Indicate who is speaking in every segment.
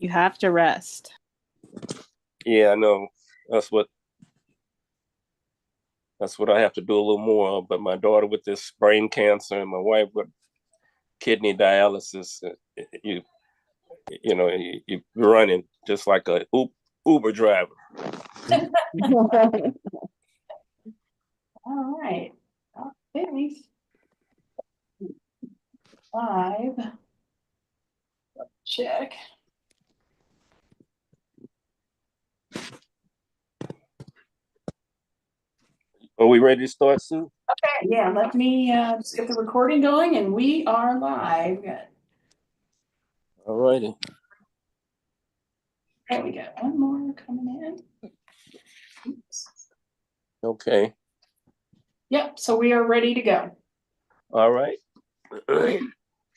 Speaker 1: You have to rest.
Speaker 2: Yeah, I know. That's what I have to do a little more of. But my daughter with this brain cancer and my wife with kidney dialysis, you're running just like a Uber driver.
Speaker 3: All right. Okay. 5. Check.
Speaker 2: Are we ready to start, Sue?
Speaker 3: Okay, yeah, let me just get the recording going and we are live.
Speaker 2: All righty.
Speaker 3: Okay, we got one more coming in. Oops.
Speaker 2: Okay.
Speaker 3: Yep, so we are ready to go.
Speaker 2: All right.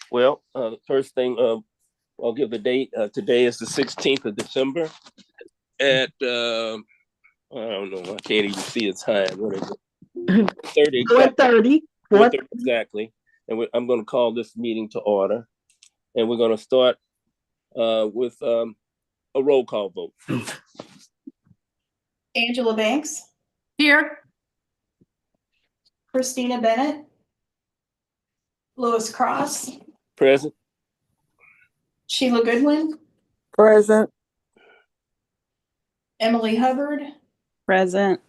Speaker 2: Well, the first thing, I'll give the date. Today is the 16th of December at, I don't know, I can't even see the time. What is it?
Speaker 4: 4:30.
Speaker 2: 4:30 exactly. And I'm going to call this meeting to order. And we're going to start with a roll call vote.
Speaker 3: Angela Banks.
Speaker 5: Here.
Speaker 3: Christina Bennett. Louis Cross.
Speaker 2: Present.
Speaker 3: Sheila Goodwin.
Speaker 4: Present.
Speaker 3: Emily Hubbard.
Speaker 1: Present.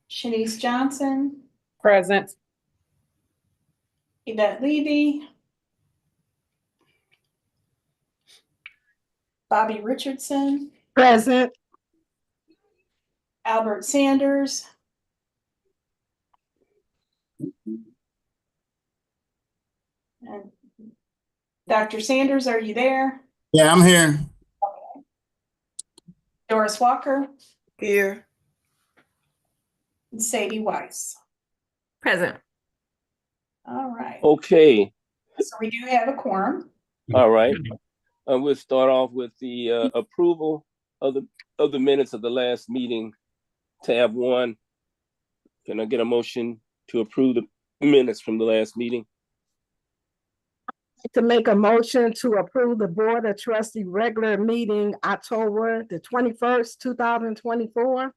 Speaker 3: Shanice Johnson.
Speaker 5: Present.
Speaker 3: Yvette Levy. Bobby Richardson.
Speaker 4: Present.
Speaker 3: Albert Sanders. And Dr. Sanders, are you there?
Speaker 6: Yeah, I'm here.
Speaker 3: Okay. Doris Walker.
Speaker 4: Here.
Speaker 3: And Sadie Weiss.
Speaker 5: Present.
Speaker 3: All right.
Speaker 2: Okay.
Speaker 3: So we do have a quorum.
Speaker 2: All right. We'll start off with the approval of the minutes of the last meeting, tab 1. Can I get a motion to approve the minutes from the last meeting?
Speaker 4: To make a motion to approve the Board of Trustees regular meeting October the 21st, 2024.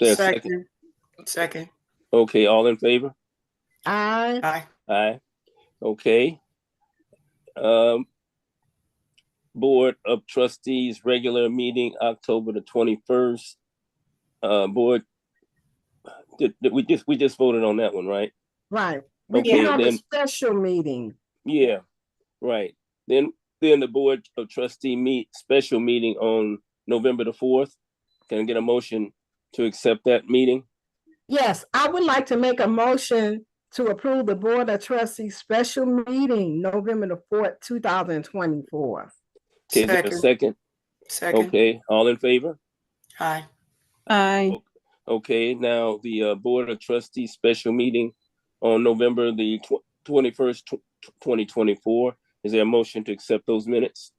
Speaker 2: Second.
Speaker 7: Second.
Speaker 2: Okay, all in favor?
Speaker 4: Aye.
Speaker 7: Aye.
Speaker 2: Aye. Okay. Board of Trustees regular meeting October the 21st. Board, we just voted on that one, right?
Speaker 4: Right. We
Speaker 2: Okay,
Speaker 4: have a
Speaker 2: then
Speaker 4: special meeting.
Speaker 2: yeah, right. Then the Board of Trustee special meeting on November the 4th. Can I get a motion to accept that meeting?
Speaker 4: Yes, I would like to make a motion to approve the Board of Trustees special meeting November the 4th, 2024.
Speaker 2: Okay, is there a second?
Speaker 7: Second.
Speaker 2: Okay, all in favor?
Speaker 7: Aye.
Speaker 1: Aye.
Speaker 2: Okay, now the Board of Trustees special meeting on November the 21st, 2024. Is there a motion to accept those minutes?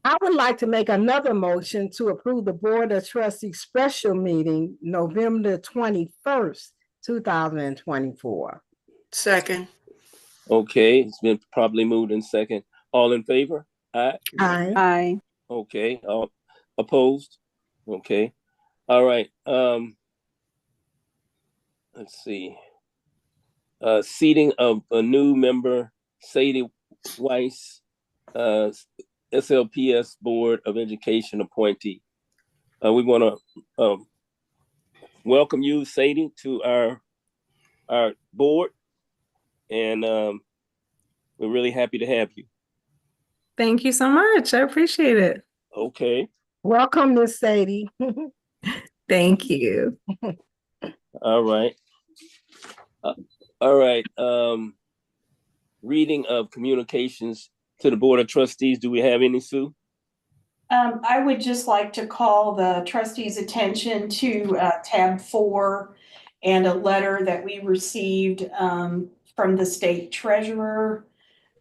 Speaker 4: I would like to make another motion to approve the Board of Trustees special meeting November 21st, 2024.
Speaker 7: Second.
Speaker 2: Okay, it's been properly moved in second. All in favor? Aye.
Speaker 4: Aye.
Speaker 1: Aye.
Speaker 2: Okay, opposed? Okay, all right. Let's see. Seating of a new member, Sadie Weiss, SLPS Board of Education appointee. We want to welcome you, Sadie, to our board, and we're really happy to have you.
Speaker 5: Thank you so much. I appreciate it.
Speaker 2: Okay.
Speaker 4: Welcome, Miss Sadie.
Speaker 5: Thank you.
Speaker 2: All right. All right. Reading of communications to the Board of Trustees. Do we have any, Sue?
Speaker 3: I would just like to call the trustees' attention to tab 4 and a letter that we received from the state treasurer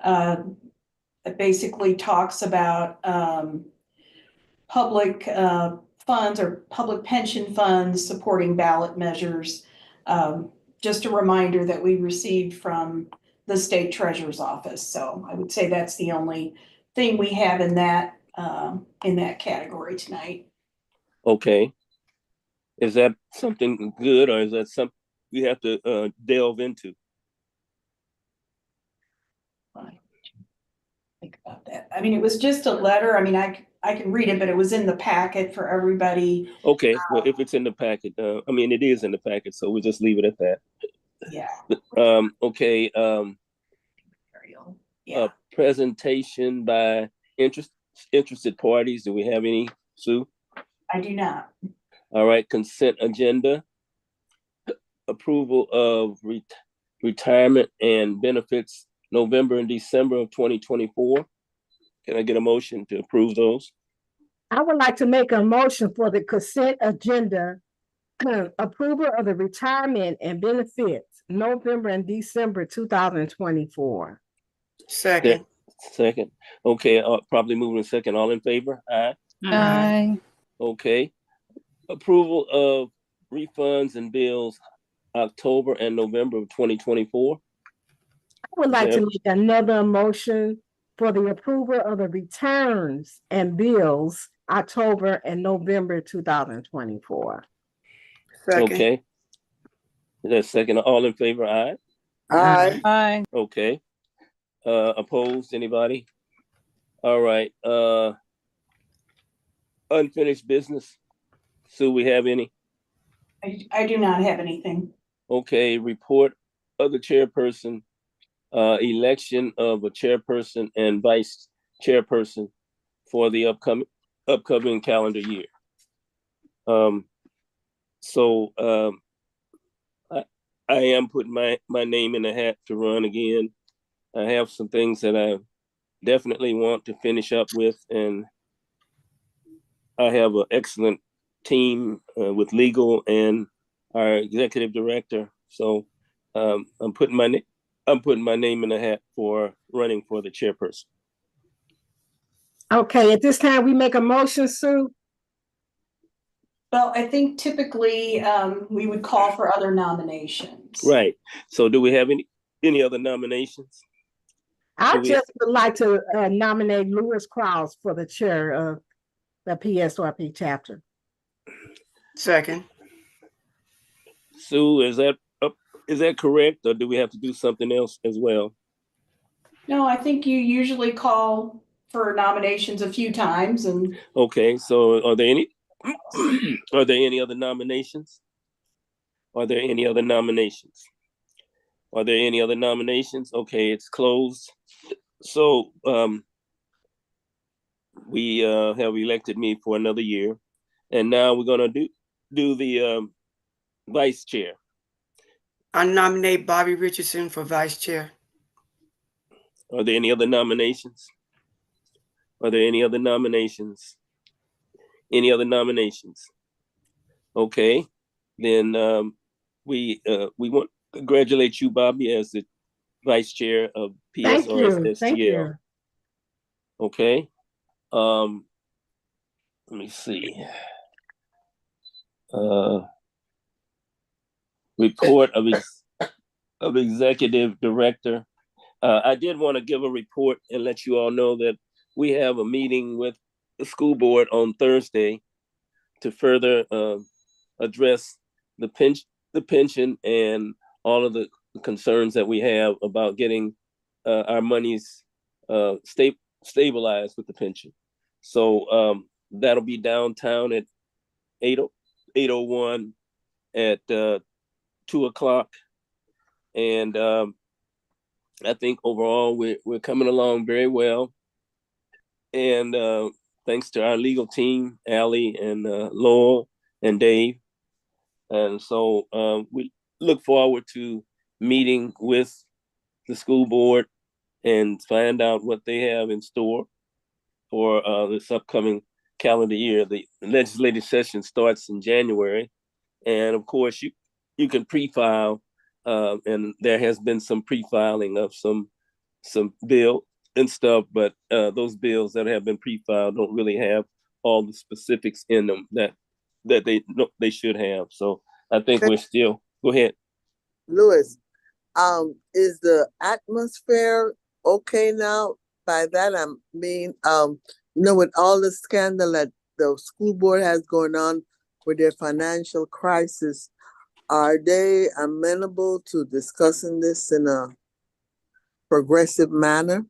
Speaker 3: that basically talks about public funds or public pension funds supporting ballot measures. Just a reminder that we received from the state treasurer's office. So I would say that's the only thing we have in that in that category tonight.
Speaker 2: Okay. Is that something good, or is that something we have to delve into?
Speaker 3: Think about that. I mean, it was just a letter. I mean, I can read it, but it was in the packet for everybody.
Speaker 2: Okay, well, if it's in the packet, I mean, it is in the packet, so we'll just leave it at that.
Speaker 3: Yeah.
Speaker 2: Okay,
Speaker 3: Yeah.
Speaker 2: presentation by interested parties. Do we have any, Sue?
Speaker 3: I do not.
Speaker 2: All right, consent agenda. Approval of retirement and benefits November and December of 2024. Can I get a motion to approve those?
Speaker 4: I would like to make a motion for the consent agenda, approval of the retirement and benefits, November and December 2024.
Speaker 7: Second.
Speaker 2: Second. Okay, probably moving second. All in favor? Aye.
Speaker 1: Aye.
Speaker 2: Okay. Approval of refunds and bills October and November of 2024.
Speaker 4: I would like to
Speaker 2: Yep.
Speaker 4: make another motion for the approval of the returns and bills, October and November 2024.
Speaker 7: Second.
Speaker 2: Okay. That's second. All in favor? Aye.
Speaker 7: Aye.
Speaker 1: Aye.
Speaker 2: Okay. Opposed? Anybody? All right. Unfinished business. Sue, we have any?
Speaker 3: I do not have anything.
Speaker 2: Okay. Report of the chairperson. Election of a chairperson and vice chairperson for the upcoming calendar year. I am putting my name in the hat to run again. I have some things that I definitely want to finish up with, and I have an excellent team with legal and our executive director. So I'm putting my name in the hat for running for the chairperson.
Speaker 4: Okay, at this time, we make a motion, Sue?
Speaker 3: Well, I think typically we would call for other nominations.
Speaker 2: Right. So do we have any other nominations?
Speaker 4: I just would like to nominate Louis Krause for the chair of the PSRP chapter.
Speaker 7: Second.
Speaker 2: Sue, is that correct, or do we have to do something else as well?
Speaker 3: No, I think you usually call for nominations a few times, and
Speaker 2: Okay, so are there any other nominations? Are there any other nominations? Are there any other nominations? Okay, it's closed. So we have elected me for another year, and now we're gonna do the vice chair.
Speaker 7: I nominate Bobby Richardson for vice chair.
Speaker 2: Are there any other nominations? Are there any other nominations? Any other nominations? Okay, then we want to congratulate you, Bobby, as the vice chair of PSRSSTL.
Speaker 4: Thank you.
Speaker 2: Okay. Let me see. Report of executive director. I did want to give a report and let you all know that we have a meeting with the school board on Thursday to further address the pension and all of the concerns that we have about getting our monies stabilized with the pension. So that'll be downtown at 8:01 at 2:00. And I think overall we're coming along very well. And thanks to our legal team, Allie and Lowell and Dave. And so we look forward to meeting with the school board and find out what they have in store for this upcoming calendar year. The legislative session starts in January. And of course, you can pre-file, and there has been some pre-filing of some bill and stuff, but those bills that have been pre-filed don't really have all the specifics in them that they should have. So I think we're still, go ahead.
Speaker 6: Louis, is the atmosphere okay now? By that I mean, with all the scandal that the school board has going on with their financial crisis, are they amenable to discussing this in a progressive manner?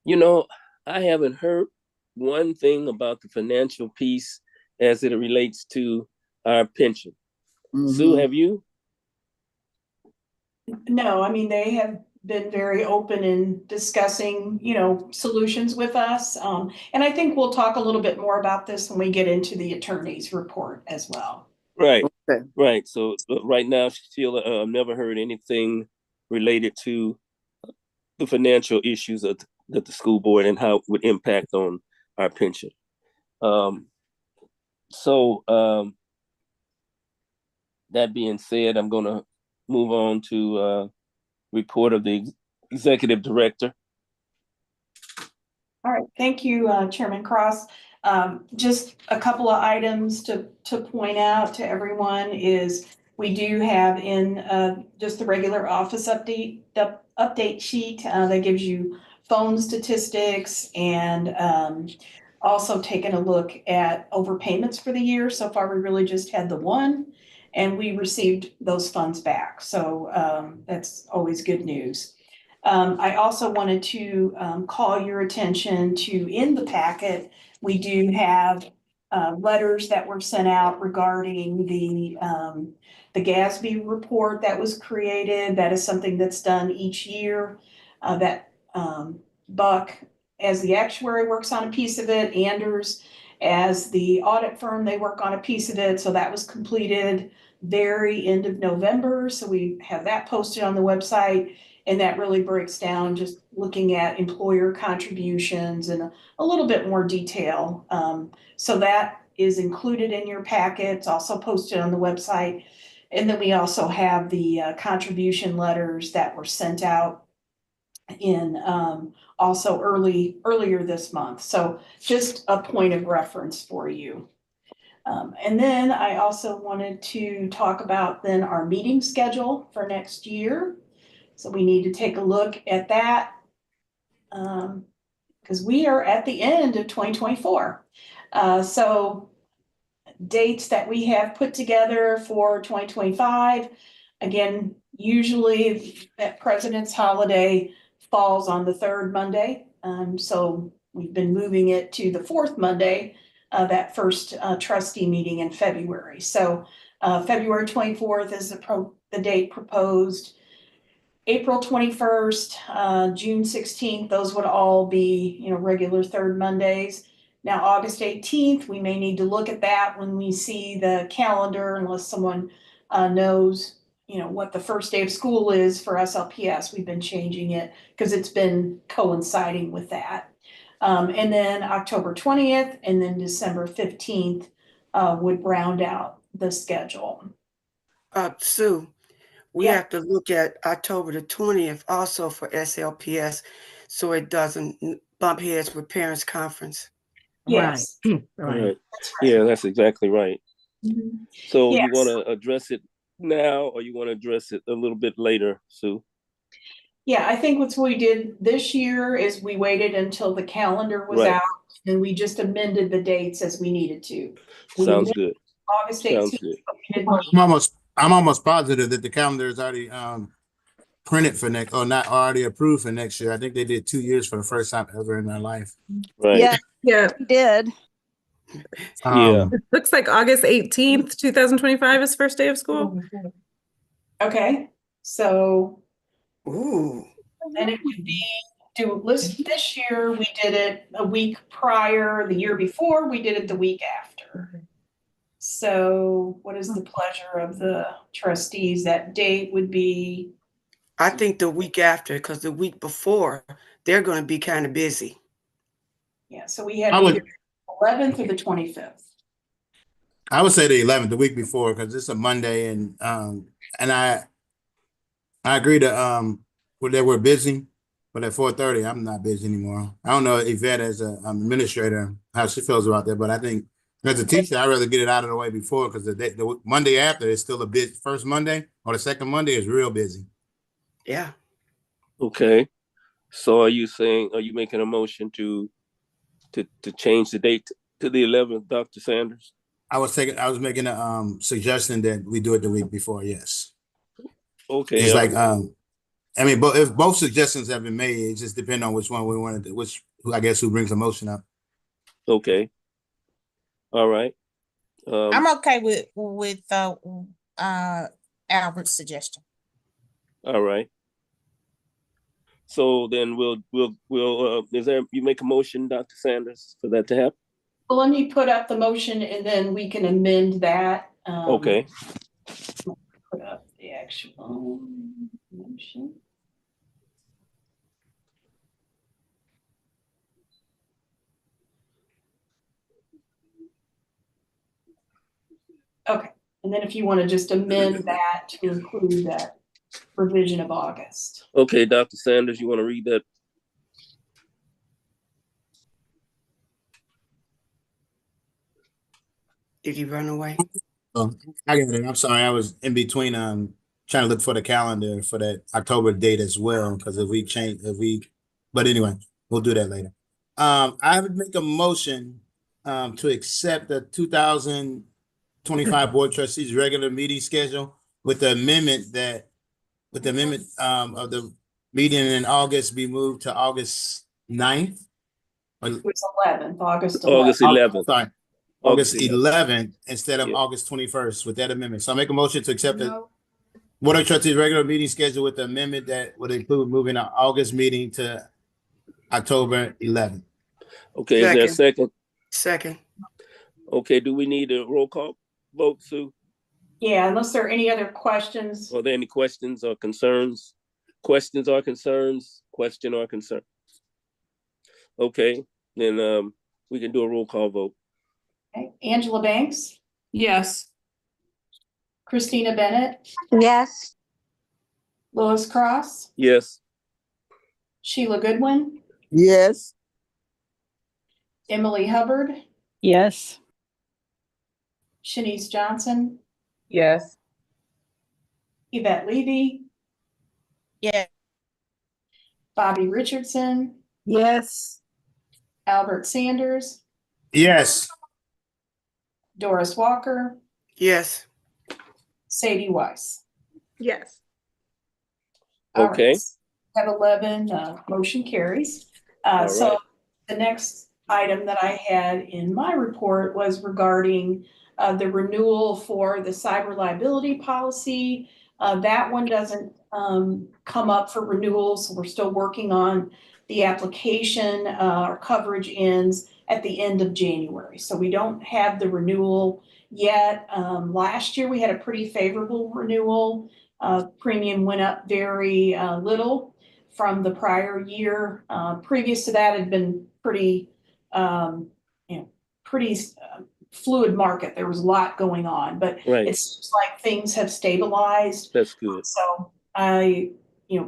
Speaker 2: You know, I haven't heard one thing about the financial piece as it relates to our pension. Sue,
Speaker 6: Mhm.
Speaker 2: have you?
Speaker 3: No, I mean, they have been very open in discussing, solutions with us. And I think we'll talk a little bit more about this when we get into the attorney's report as well.
Speaker 2: Right,
Speaker 6: Okay.
Speaker 2: right. So right now, Sheila, I've never heard anything related to the financial issues that the school board and how it would impact on our pension. So that being said, I'm going to move on to report of the executive director.
Speaker 3: All right, thank you, Chairman Cross. Just a couple of items to point out to everyone is we do have in just the regular office update, the update sheet that gives you phone statistics and also taking a look at overpayments for the year. So far, we really just had the one, and we received those funds back. So that's always good news. I also wanted to call your attention to, in the packet, we do have letters that were sent out regarding the GASB report that was created. That is something that's done each year. That Buck, as the actuary, works on a piece of it. Anders, as the audit firm, they work on a piece of it. So that was completed very end of November. So we have that posted on the website. And that really breaks down just looking at employer contributions and a little bit more detail. So that is included in your packet. It's also posted on the website. And then we also have the contribution letters that were sent out in also earlier this month. So just a point of reference for you. And then I also wanted to talk about then our meeting schedule for next year. So we need to take a look at that because we are at the end of 2024. So dates that we have put together for 2025, again, usually that President's holiday falls on the third Monday. So we've been moving it to the fourth Monday, that first trustee meeting in February. So February 24th is the date proposed. April 21st, June 16th, those would all be, regular third Mondays. Now, August 18th, we may need to look at that when we see the calendar, unless someone knows, what the first day of school is for SLPS. We've been changing it because it's been coinciding with that. And then October 20th and then December 15th would round out the schedule.
Speaker 7: Sue, we
Speaker 3: Yeah.
Speaker 7: have to look at October the 20th also for SLPS, so it doesn't bump heads with parents conference.
Speaker 3: Yes.
Speaker 4: Right.
Speaker 2: Right.
Speaker 3: That's right.
Speaker 2: Yeah, that's exactly right.
Speaker 3: Mhm.
Speaker 2: So
Speaker 3: Yes.
Speaker 2: you want to address it now or you want to address it a little bit later, Sue?
Speaker 3: Yeah, I think what we did this year is we waited until the calendar was
Speaker 2: Right.
Speaker 3: out and we just amended the dates as we needed to. We
Speaker 2: Sounds
Speaker 3: amended
Speaker 2: good.
Speaker 3: August
Speaker 2: Sounds
Speaker 3: 18th.
Speaker 2: good.
Speaker 3: But we didn't-
Speaker 8: I'm almost positive that the calendar is already printed for next, or not already approved for next year. I think they did 2 years for the first time ever in their life.
Speaker 2: Right.
Speaker 1: Yeah,
Speaker 5: Yeah,
Speaker 1: we did.
Speaker 2: Yeah.
Speaker 8: Um,
Speaker 5: looks like August 18th, 2025 is first day of school.
Speaker 3: Okay, so
Speaker 7: Ooh,
Speaker 3: then it would be, this year, we did it a week prior, the year before, we did it the week after. So what is the pleasure of the trustees? That date would be,
Speaker 7: I think the week after, because the week before, they're going to be kind of busy.
Speaker 3: yeah, so we had
Speaker 8: I
Speaker 3: either
Speaker 8: would
Speaker 3: 11th or the 25th.
Speaker 8: I would say the 11th, the week before, because it's a Monday, and I agree to well, that we're busy, but at 4:30 I'm not busy anymore. I don't know Yvette as an administrator how she feels about that, but I think as a teacher I'd rather get it out of the way before, because the Monday after is still a busy. First Monday or the second Monday is real busy.
Speaker 7: Yeah.
Speaker 2: Okay. So are you making a motion to to change the date to the 11th, Dr. Sanders?
Speaker 8: I was making a suggestion that we do it the week before, yes.
Speaker 2: Okay.
Speaker 8: It's like I mean, but if both suggestions have been made, it just depends on which one we want to do, I guess who brings the motion up.
Speaker 2: Okay. All right.
Speaker 9: I'm okay with Albert's suggestion.
Speaker 2: All right. So then we'll you make a motion, Dr. Sanders, for that to happen?
Speaker 3: Well, let me put up the motion and then we can amend that.
Speaker 2: Okay.
Speaker 3: Put up the actual motion. Okay, and then if you want to just amend that to include that revision of August.
Speaker 2: Okay, Dr. Sanders, you want to read that?
Speaker 7: Did you run away?
Speaker 8: Oh, I get it. I'm sorry. I was in between trying to look for the calendar for that October date as well. Because but anyway, we'll do that later. I would make a motion to accept the 2025 Board of Trustees regular meeting schedule with the amendment of the meeting in August be moved to August 9th.
Speaker 3: It was 11th, August 11th.
Speaker 2: August 11th.
Speaker 8: Sorry. August 11th instead of
Speaker 2: Yeah.
Speaker 8: August 21st with that amendment. So I make a motion to accept the Board of Trustees regular meeting schedule with the amendment that would include moving our August meeting to October 11th.
Speaker 2: Okay, is there a second?
Speaker 7: Second.
Speaker 2: Okay, do we need a roll call vote, Sue?
Speaker 3: Yeah, unless there are any other questions.
Speaker 2: Are there any questions or concerns? Questions or concerns? Question or concern? Okay, then we can do a roll call vote.
Speaker 3: Okay. Angela Banks,
Speaker 5: Yes.
Speaker 3: Christina Bennett,
Speaker 10: Yes.
Speaker 3: Lois Cross,
Speaker 2: Yes.
Speaker 3: Sheila Goodwin,
Speaker 6: Yes.
Speaker 3: Emily Hubbard,
Speaker 1: Yes.
Speaker 3: Shanice Johnson,
Speaker 4: Yes.
Speaker 3: Yvette Levy,
Speaker 9: Yeah.
Speaker 3: Bobby Richardson,
Speaker 4: Yes.
Speaker 3: Albert Sanders,
Speaker 8: Yes.
Speaker 3: Doris Walker,
Speaker 7: Yes.
Speaker 3: Sadie Weiss.
Speaker 4: Yes.
Speaker 3: All
Speaker 2: Okay.
Speaker 3: right. Have 11, motion carries.
Speaker 2: All
Speaker 3: So
Speaker 2: right.
Speaker 3: the next item that I had in my report was regarding the renewal for the cyber liability policy. That one doesn't come up for renewal, so we're still working on the application. Our coverage ends at the end of January, so we don't have the renewal yet. Last year we had a pretty favorable renewal. Premium went up very little from the prior year. Previous to that had been pretty fluid market. There was a lot going on, but
Speaker 2: Right.
Speaker 3: it seems like things have stabilized.
Speaker 2: That's good.
Speaker 3: So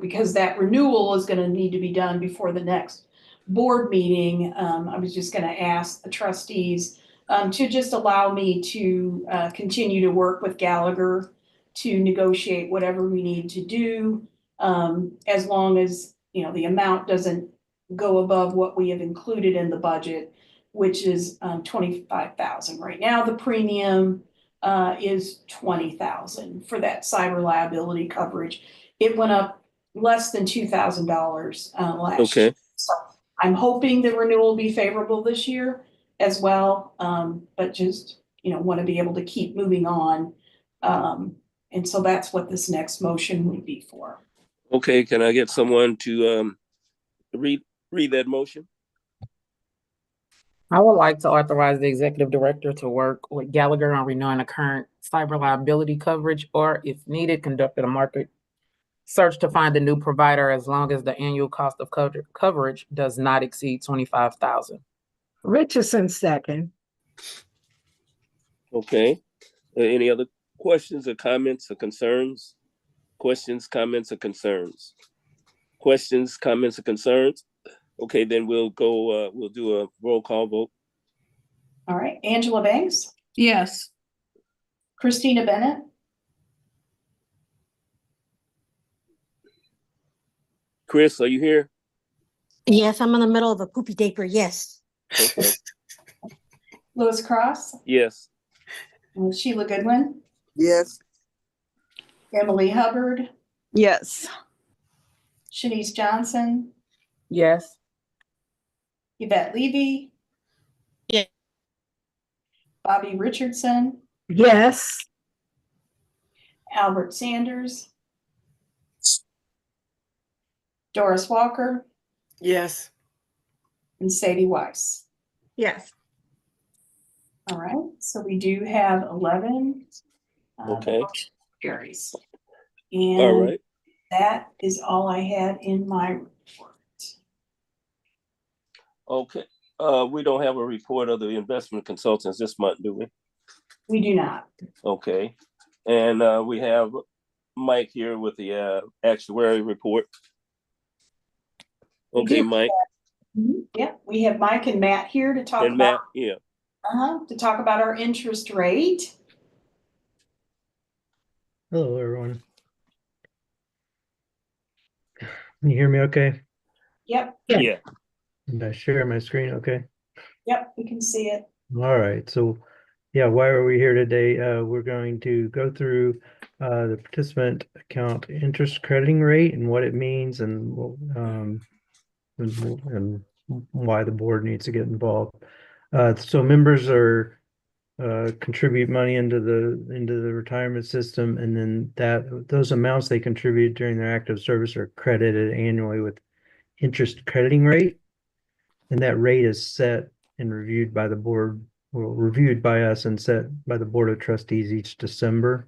Speaker 3: because that renewal is going to need to be done before the next board meeting, I was just going to ask the trustees to just allow me to continue to work with Gallagher to negotiate whatever we need to do, as long as, the amount doesn't go above what we have included in the budget, which is $25,000. Right now, the premium is $20,000 for that cyber liability coverage. It went up less than $2,000 last year.
Speaker 2: Okay.
Speaker 3: So I'm hoping the renewal will be favorable this year as well, but just, want to be able to keep moving on. And so that's what this next motion would be for.
Speaker 2: Okay, can I get someone to read that motion?
Speaker 11: I would like to authorize the executive director to work with Gallagher on renewing the current cyber liability coverage, or if needed, conduct a market search to find a new provider as long as the annual cost of coverage does not exceed $25,000.
Speaker 4: Richardson second.
Speaker 2: Okay. Any other questions or comments or concerns? Questions, comments, or concerns? Questions, comments, or concerns? Okay, then we'll go, we'll do a roll call vote.
Speaker 3: All right, Angela Banks,
Speaker 5: Yes.
Speaker 3: Christina Bennett,
Speaker 2: Chris, are you here?
Speaker 10: Yes, I'm in the middle of a poopy diaper. Yes.
Speaker 2: Okay.
Speaker 3: Louis Cross,
Speaker 2: Yes.
Speaker 3: Sheila Goodwin,
Speaker 6: Yes.
Speaker 3: Emily Hubbard,
Speaker 1: Yes.
Speaker 3: Shanice Johnson,
Speaker 11: Yes.
Speaker 3: Yvette Levy,
Speaker 9: Yeah.
Speaker 3: Bobby Richardson,
Speaker 4: Yes.
Speaker 3: Albert Sanders, Doris Walker,
Speaker 7: Yes.
Speaker 3: and Sadie Weiss.
Speaker 5: Yes.
Speaker 3: All right, so we do have 11.
Speaker 2: Okay.
Speaker 3: Carries.
Speaker 2: All
Speaker 3: And
Speaker 2: right.
Speaker 3: that is all I had in my report.
Speaker 2: Okay. We don't have a report of the investment consultants this month, do we?
Speaker 3: We do not.
Speaker 2: Okay. And we have Mike here with the actuary report. Okay, Mike
Speaker 3: Yeah, we have Mike and Matt here to talk
Speaker 2: and Matt.
Speaker 3: about
Speaker 2: Yeah.
Speaker 3: to talk about our interest rate.
Speaker 10: Hello, everyone. Can you hear me okay?
Speaker 3: Yep,
Speaker 2: Yeah.
Speaker 10: And I share my screen okay?
Speaker 3: yep, we can see it.
Speaker 10: All right, so yeah, why are we here today? We're going to go through the participant account interest crediting rate and what it means and why the board needs to get involved. So members are contribute money into the retirement system, and then those amounts they contribute during their active service are credited annually with interest crediting rate, and that rate is set and reviewed by the board, well, reviewed by us and set by the Board of Trustees each December.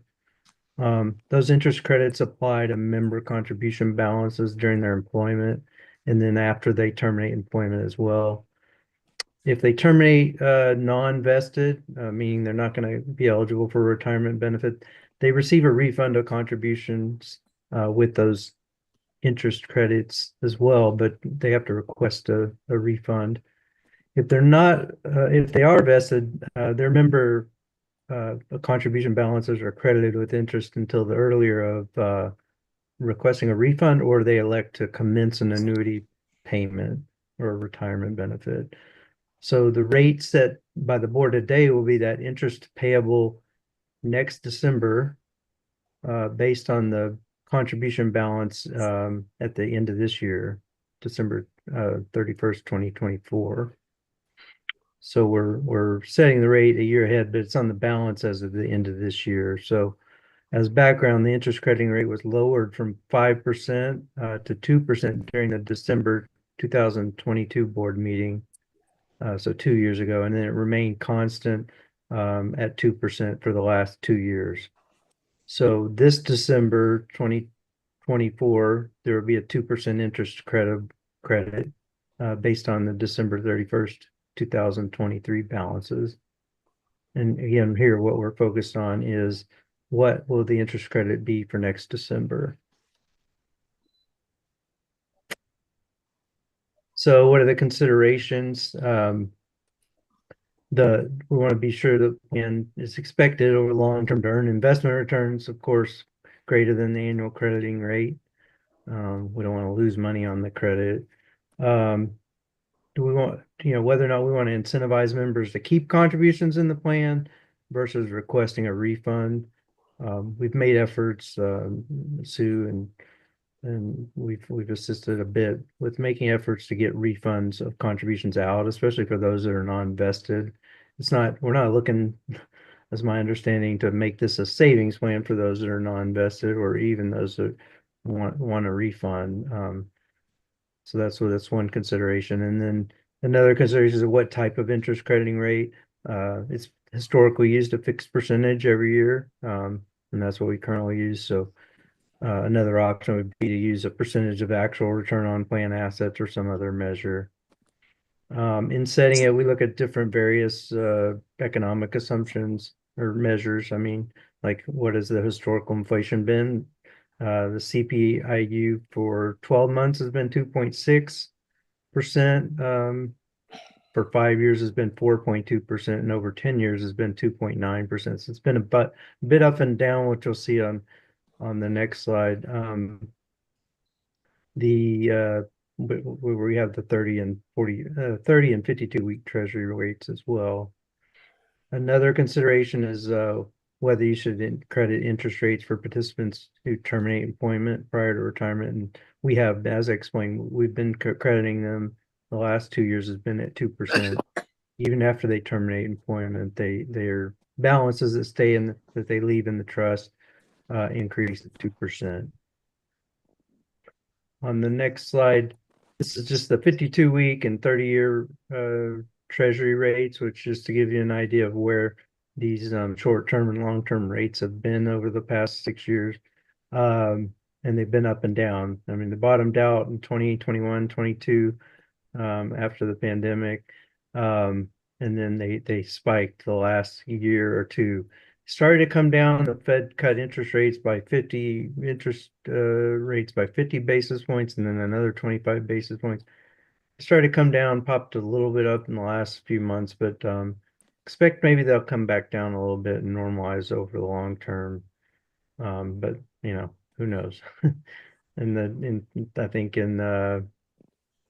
Speaker 10: Those interest credits apply to member contribution balances during their employment and then after they terminate employment as well. If they terminate non-vested, meaning they're not going to be eligible for retirement benefit, they receive a refund of contributions with those interest credits as well, but they have to request a refund. If they're not, if they are vested, their member contribution balances are credited with interest until the earlier of requesting a refund, or they elect to commence an annuity payment or a retirement benefit. So the rate set by the board today will be that interest payable next December based on the contribution balance at the end of this year, December 31st, 2024. So we're setting the rate a year ahead, but it's on the balance as of the end of this year. So as background, the interest crediting rate was lowered from 5% to 2% during the December 2022 board meeting. So 2 years ago, and then it remained constant at 2% for the last 2 years. So this December 2024, there will be a 2% interest credit based on the December 31st, 2023 balances. And again, here what we're focused on is what will the interest credit be for next December? So what are the considerations? We want to be sure that when it's expected over the long term to earn investment returns, of course, greater than the annual crediting rate. We don't want to lose money on the credit. Do we want, whether or not we want to incentivize members to keep contributions in the plan versus requesting a refund? We've made efforts, Sue and we've assisted a bit with making efforts to get refunds of contributions out, especially for those that are non-vested. We're not looking, as my understanding, to make this a savings plan for those that are non-vested or even those that want a refund. So that's one consideration. And then another consideration is what type of interest crediting rate. It's historically used a fixed percentage every year, and that's what we currently use. So another option would be to use a percentage of actual return on plan assets or some other measure. In setting it, we look at different various economic assumptions or measures. I mean, like what has the historical inflation been? The CPIU for 12 months has been 2.6%. For 5 years has been 4.2%, and over 10 years has been 2.9%. So it's been a bit up and down, which you'll see on the next slide. The where we have the 30 and 52-week treasury rates as well. Another consideration is whether you should credit interest rates for participants who terminate employment prior to retirement. And we have, as I explained, we've been crediting them. The last 2 years has been at 2%. Even after they terminate employment, their balances that stay in that they leave in the trust increase at 2%. On the next slide, this is just the 52-week and 30-year treasury rates, which is to give you an idea of where these short-term and long-term rates have been over the past 6 years. And they've been up and down. I mean, they bottomed out in 2021, 22 after the pandemic. And then they spiked the last year or two. Started to come down. The Fed cut interest rates by 50 basis points, and then another 25 basis points. Started to come down, popped a little bit up in the last few months, but expect maybe they'll come back down a little bit and normalize over the long term. But you know, who knows? I think in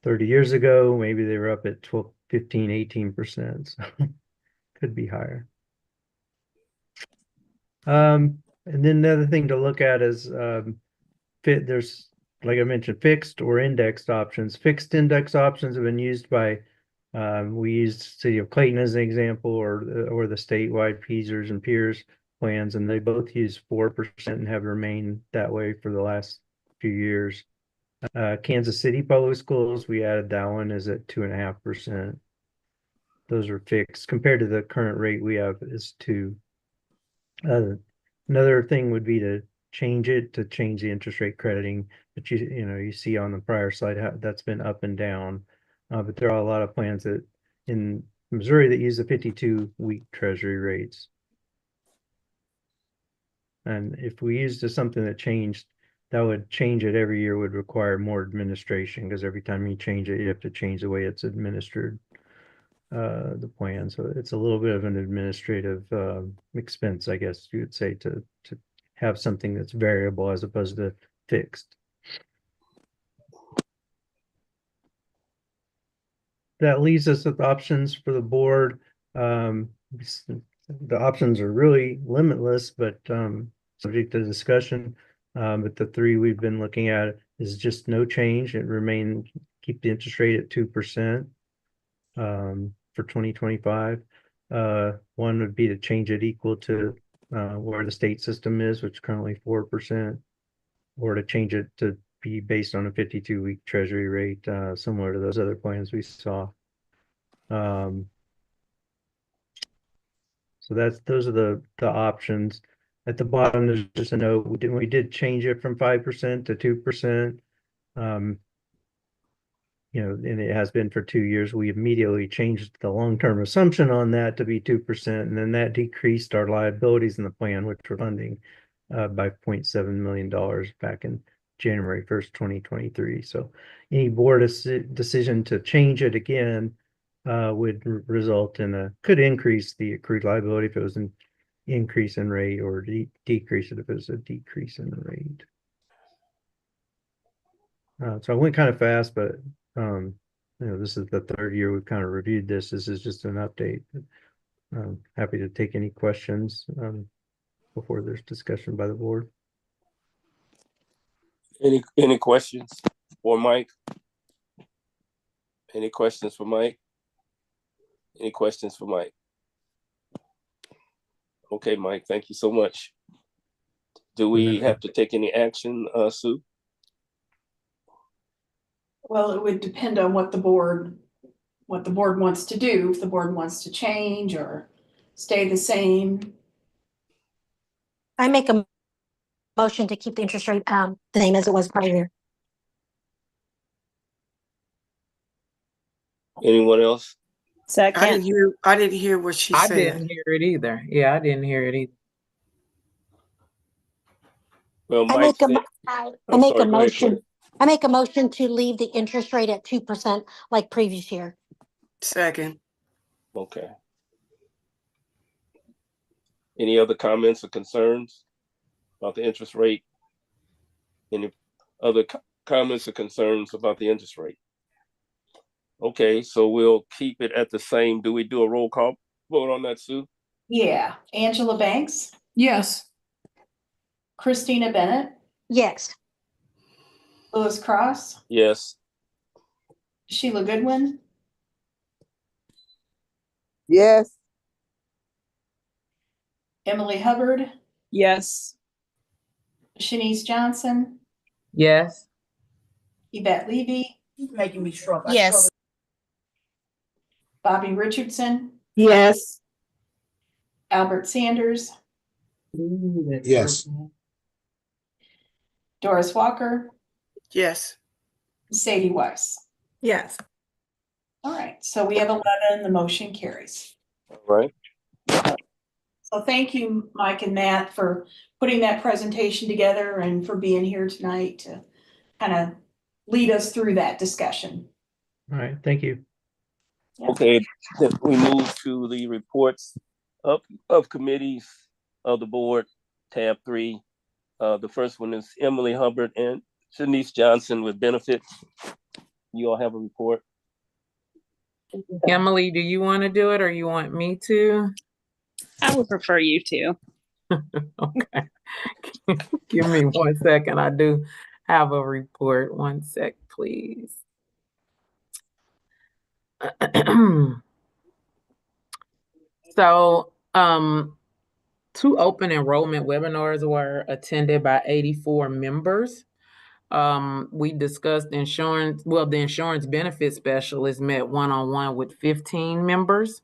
Speaker 10: 30 years ago, maybe they were up at 12, 15, 18%. So could be higher. And then the other thing to look at is there's, like I mentioned, fixed or indexed options. Fixed index options have been used by, we used City of Clayton as an example, or the statewide PEASers and peers plans, and they both use 4% and have remained that way for the last few years. Kansas City Public Schools, we added that one, is at 2.5%. Those are fixed compared to the current rate we have is 2. Another thing would be to change the interest rate crediting, but you see on the prior slide how that's been up and down. But there are a lot of plans that in Missouri that use the 52-week treasury rates. And if we used something that changed, that would change it every year, would require more administration, because every time you change it, you have to change the way it's administered, the plan. So it's a little bit of an administrative expense, I guess you would say, to have something that's variable as opposed to fixed. That leaves us with options for the board. The options are really limitless, but subject to discussion. But the 3 we've been looking at is just no change. It remained, keep the interest rate at 2% for 2025. One would be to change it equal to where the state system is, which is currently 4%, or to change it to be based on a 52-week treasury rate, similar to those other plans we saw. So those are the options. At the bottom, there's just a note. We did change it from 5% to 2%. And it has been for 2 years. We immediately changed the long-term assumption on that to be 2%, and then that decreased our liabilities in the plan, which were funding by $0.7 million back in January 1st, 2023. So any board decision to change it again would result in could increase the accrued liability if it was an increase in rate, or decrease it if it was a decrease in the rate. So I went kind of fast, but this is the 3rd year we've kind of reviewed this. This is just an update. Happy to take any questions before there's discussion by the board.
Speaker 2: Any questions for Mike? Any questions for Mike? Any questions for Mike? Okay, Mike, thank you so much. Do we have to take any action, Sue?
Speaker 3: Well, it would depend on what the board wants to do, if the board wants to change or stay the same.
Speaker 12: I make a motion to keep the interest rate the same as it was prior year.
Speaker 2: Anyone else?
Speaker 1: Second.
Speaker 7: I didn't hear what she said.
Speaker 11: I didn't hear it either. Yeah, I didn't hear it either.
Speaker 2: Well,
Speaker 12: I make a motion to leave the interest rate at 2% like previous year.
Speaker 7: Second.
Speaker 2: Okay. Any other comments or concerns about the interest rate? Any other comments or concerns about the interest rate? Okay, so we'll keep it at the same. Do we do a roll call vote on that, Sue?
Speaker 3: Yeah, Angela Banks,
Speaker 5: Yes.
Speaker 3: Christina Bennett,
Speaker 12: Yes.
Speaker 3: Louis Cross,
Speaker 2: Yes.
Speaker 3: Sheila Goodwin,
Speaker 6: Yes.
Speaker 3: Emily Hubbard,
Speaker 1: Yes.
Speaker 3: Shanice Johnson,
Speaker 11: Yes.
Speaker 3: Yvette Levy,
Speaker 9: Making me struggle.
Speaker 3: Yes. Bobby Richardson,
Speaker 4: Yes.
Speaker 3: Albert Sanders,
Speaker 8: Yes.
Speaker 3: Doris Walker,
Speaker 7: Yes.
Speaker 3: Sadie Weiss.
Speaker 5: Yes.
Speaker 3: All right, so we have 11, the motion carries.
Speaker 2: All right.
Speaker 3: So thank you, Mike and Matt, for putting that presentation together and for being here tonight to kind of lead us through that discussion.
Speaker 10: All right, thank you.
Speaker 3: Yeah.
Speaker 2: Okay, then we move to the reports of committees of the board, tab 3. The first one is Emily Hubbard and Shanice Johnson with benefits. You all have a report?
Speaker 11: Emily, do you want to do it or you want me to?
Speaker 1: I would prefer you to.
Speaker 11: Okay. Give me 1 second. I do have a report. 1 sec, please. So, 2 open enrollment webinars were attended by 84 members. We discussed insurance. Well, the insurance benefit specialist met one-on-one with 15 members.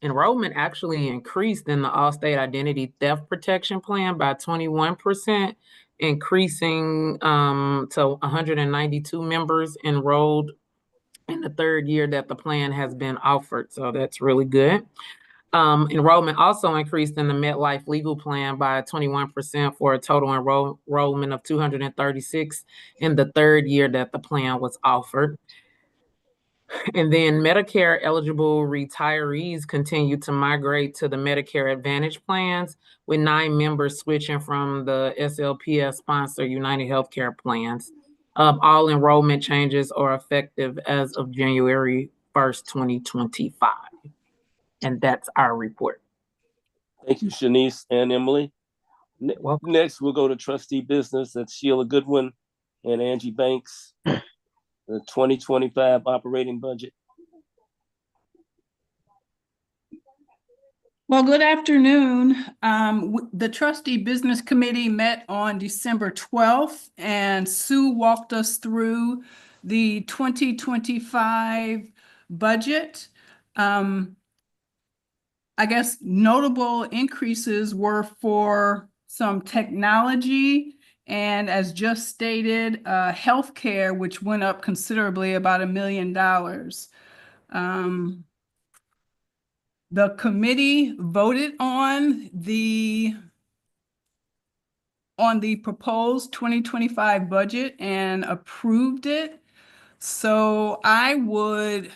Speaker 11: Enrollment actually increased in the Allstate Identity Theft Protection Plan by 21%, increasing to 192 members enrolled in the 3rd year that the plan has been offered. So that's really good. Enrollment also increased in the MetLife Legal Plan by 21% for a total enrollment of 236 in the 3rd year that the plan was offered. And then Medicare eligible retirees continue to migrate to the Medicare Advantage plans, with 9 members switching from the SLPS sponsor United Healthcare plans. All enrollment changes are effective as of January 1st, 2025. And that's our report.
Speaker 2: Thank you, Shanice and Emily. Next, we'll go to trustee business. That's Sheila Goodwin and Angie Banks. The 2025 operating budget.
Speaker 13: Well, good afternoon. The trustee business committee met on December 12th, and Sue walked us through the 2025 budget. I guess notable increases were for some technology and, as just stated, healthcare, which went up considerably, about $1 million. The committee voted on the proposed 2025 budget and approved it. So I would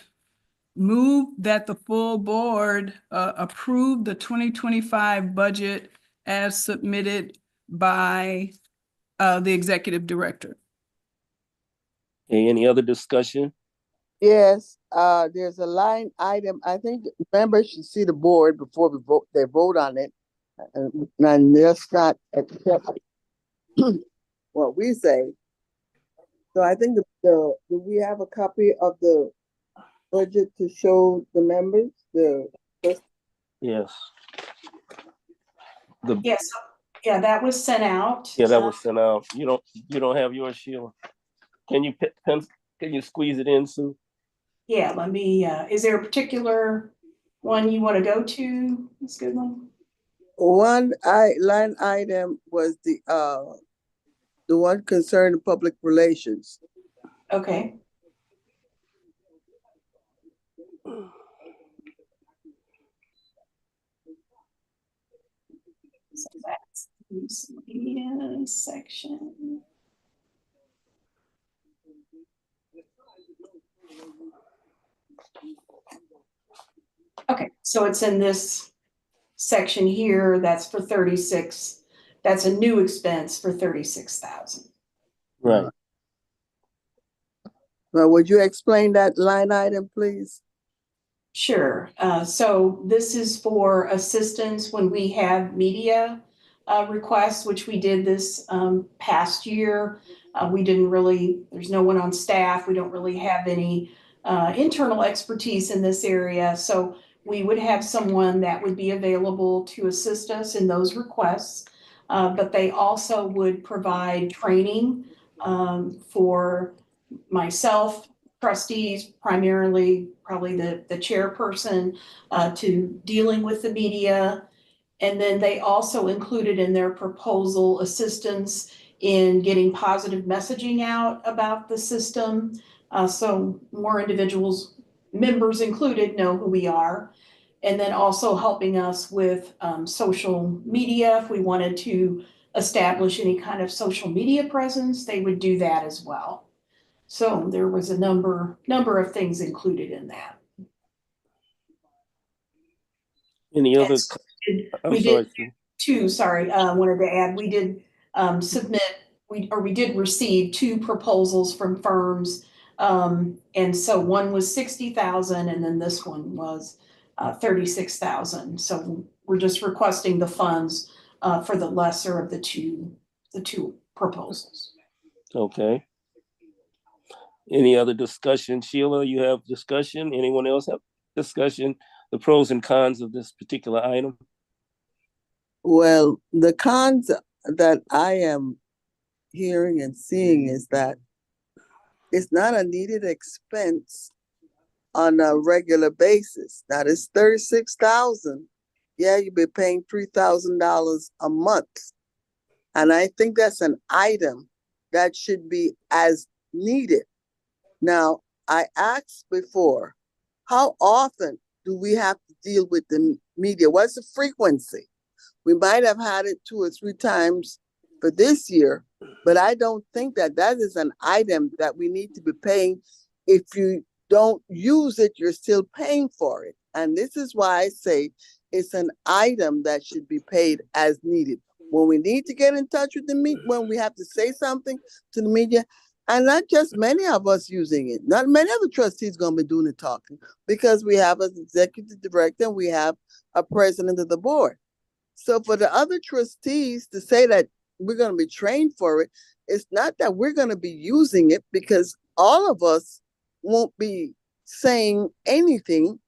Speaker 13: move that the full board approve the 2025 budget as submitted by the executive director.
Speaker 2: Okay, any other discussion?
Speaker 6: Yes, there's a line item. I think members should see the board before they vote on it. And let's not accept what we say. So I think do we have a copy of the budget to show the members?
Speaker 2: Yes.
Speaker 3: Yes, yeah, that was sent out.
Speaker 2: Yeah, that was sent out. You don't have yours, Sheila. Can you squeeze it in, Sue?
Speaker 3: Yeah, let me, is there a particular one you want to go to? That's a good one.
Speaker 6: Line item was the one concerning public relations.
Speaker 3: Okay. So that's the section. Okay, so it's in this section here. That's for $36 that's a new expense for 36,000.
Speaker 2: Right.
Speaker 6: Well, would you explain that line item, please?
Speaker 3: Sure. So this is for assistance when we have media requests, which we did this past year. We didn't really, there's no one on staff. We don't really have any internal expertise in this area. So we would have someone that would be available to assist us in those requests. But they also would provide training for myself, trustees, primarily probably the chairperson, to dealing with the media. And then they also included in their proposal assistance in getting positive messaging out about the system. So more individuals, members included, know who we are. And then also helping us with social media. If we wanted to establish any kind of social media presence, they would do that as well. So there was a number of things included in that.
Speaker 2: Any other?
Speaker 3: We did two, sorry, wanted to add, we did submit, we did receive two proposals from firms. And so one was 60,000 and then this one was 36,000. So we're just requesting the funds for the lesser of the two proposals.
Speaker 2: Okay. Any other discussion? Sheila, you have discussion? Anyone else have discussion? The pros and cons of this particular item?
Speaker 6: Well, the cons that I am hearing and seeing is that it's not a needed expense on a regular basis. Now, it's 36,000. Yeah, you'll be paying $3,000 a month. And I think that's an item that should be as needed. Now, I asked before, how often do we have to deal with the media? What's the frequency? We might have had it 2 or 3 times for this year, but I don't think that that is an item that we need to be paying. If you don't use it, you're still paying for it. And this is why I say it's an item that should be paid as needed. When we need to get in touch with the media, when we have to say something to the media, and not just many of us using it. Not many of the trustees going to be doing the talking because we have an executive director and we have a president of the board. So for the other trustees to say that we're going to be trained for it, it's not that we're going to be using it because all of us won't be saying anything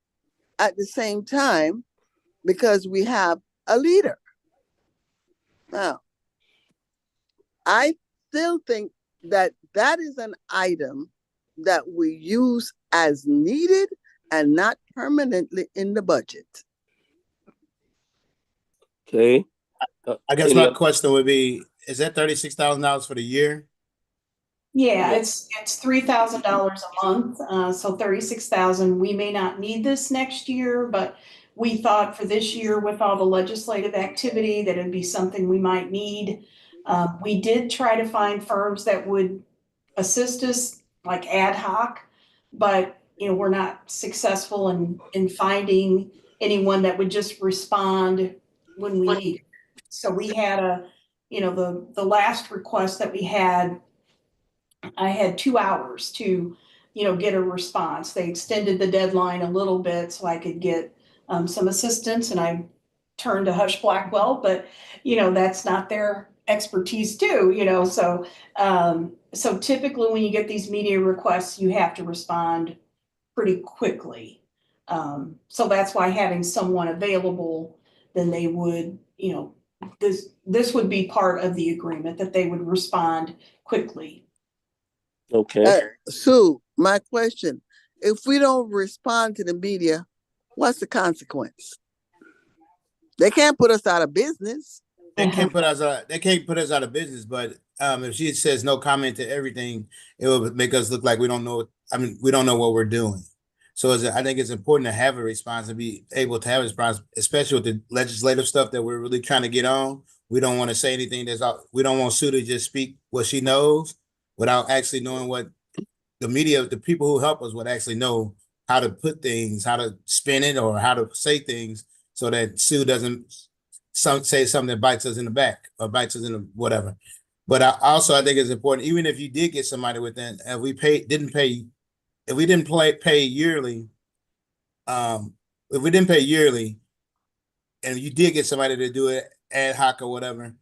Speaker 6: at the same time because we have a leader. Now, I still think that that is an item that we use as needed and not permanently in the budget.
Speaker 2: Okay.
Speaker 8: I guess my question would be, is that $36,000 for the year?
Speaker 3: Yeah, it's $3,000 a month, so 36,000. We may not need this next year, but we thought for this year with all the legislative activity that it'd be something we might need. We did try to find firms that would assist us like ad hoc, but we're not successful in finding anyone that would just respond when we need it. So we had the last request that we had, I had 2 hours to, get a response. They extended the deadline a little bit so I could get some assistance, and I turned to Hush Blackwell, but that's not their expertise too, so typically when you get these media requests, you have to respond pretty quickly. So that's why having someone available, then they would, this would be part of the agreement that they would respond quickly.
Speaker 2: Okay.
Speaker 6: Sue, my question, if we don't respond to the media, what's the consequence? They can't put us out of business.
Speaker 8: They can't put us out of business, but if she says no comment to everything, it will make us look like we don't know. We don't know what we're doing. So I think it's important to have a response and be able to have a response, especially with the legislative stuff that we're really trying to get on. We don't want to say anything we don't want Sue to just speak what she knows without actually knowing what the media, the people who help us would actually know how to put things, how to spin it, or how to say things so that Sue doesn't say something that bites us in the back or bites us in the whatever. But I think it's important, even if you did get somebody within, if we didn't pay yearly, if we didn't pay yearly, and you did get somebody to do it ad hoc or whatever,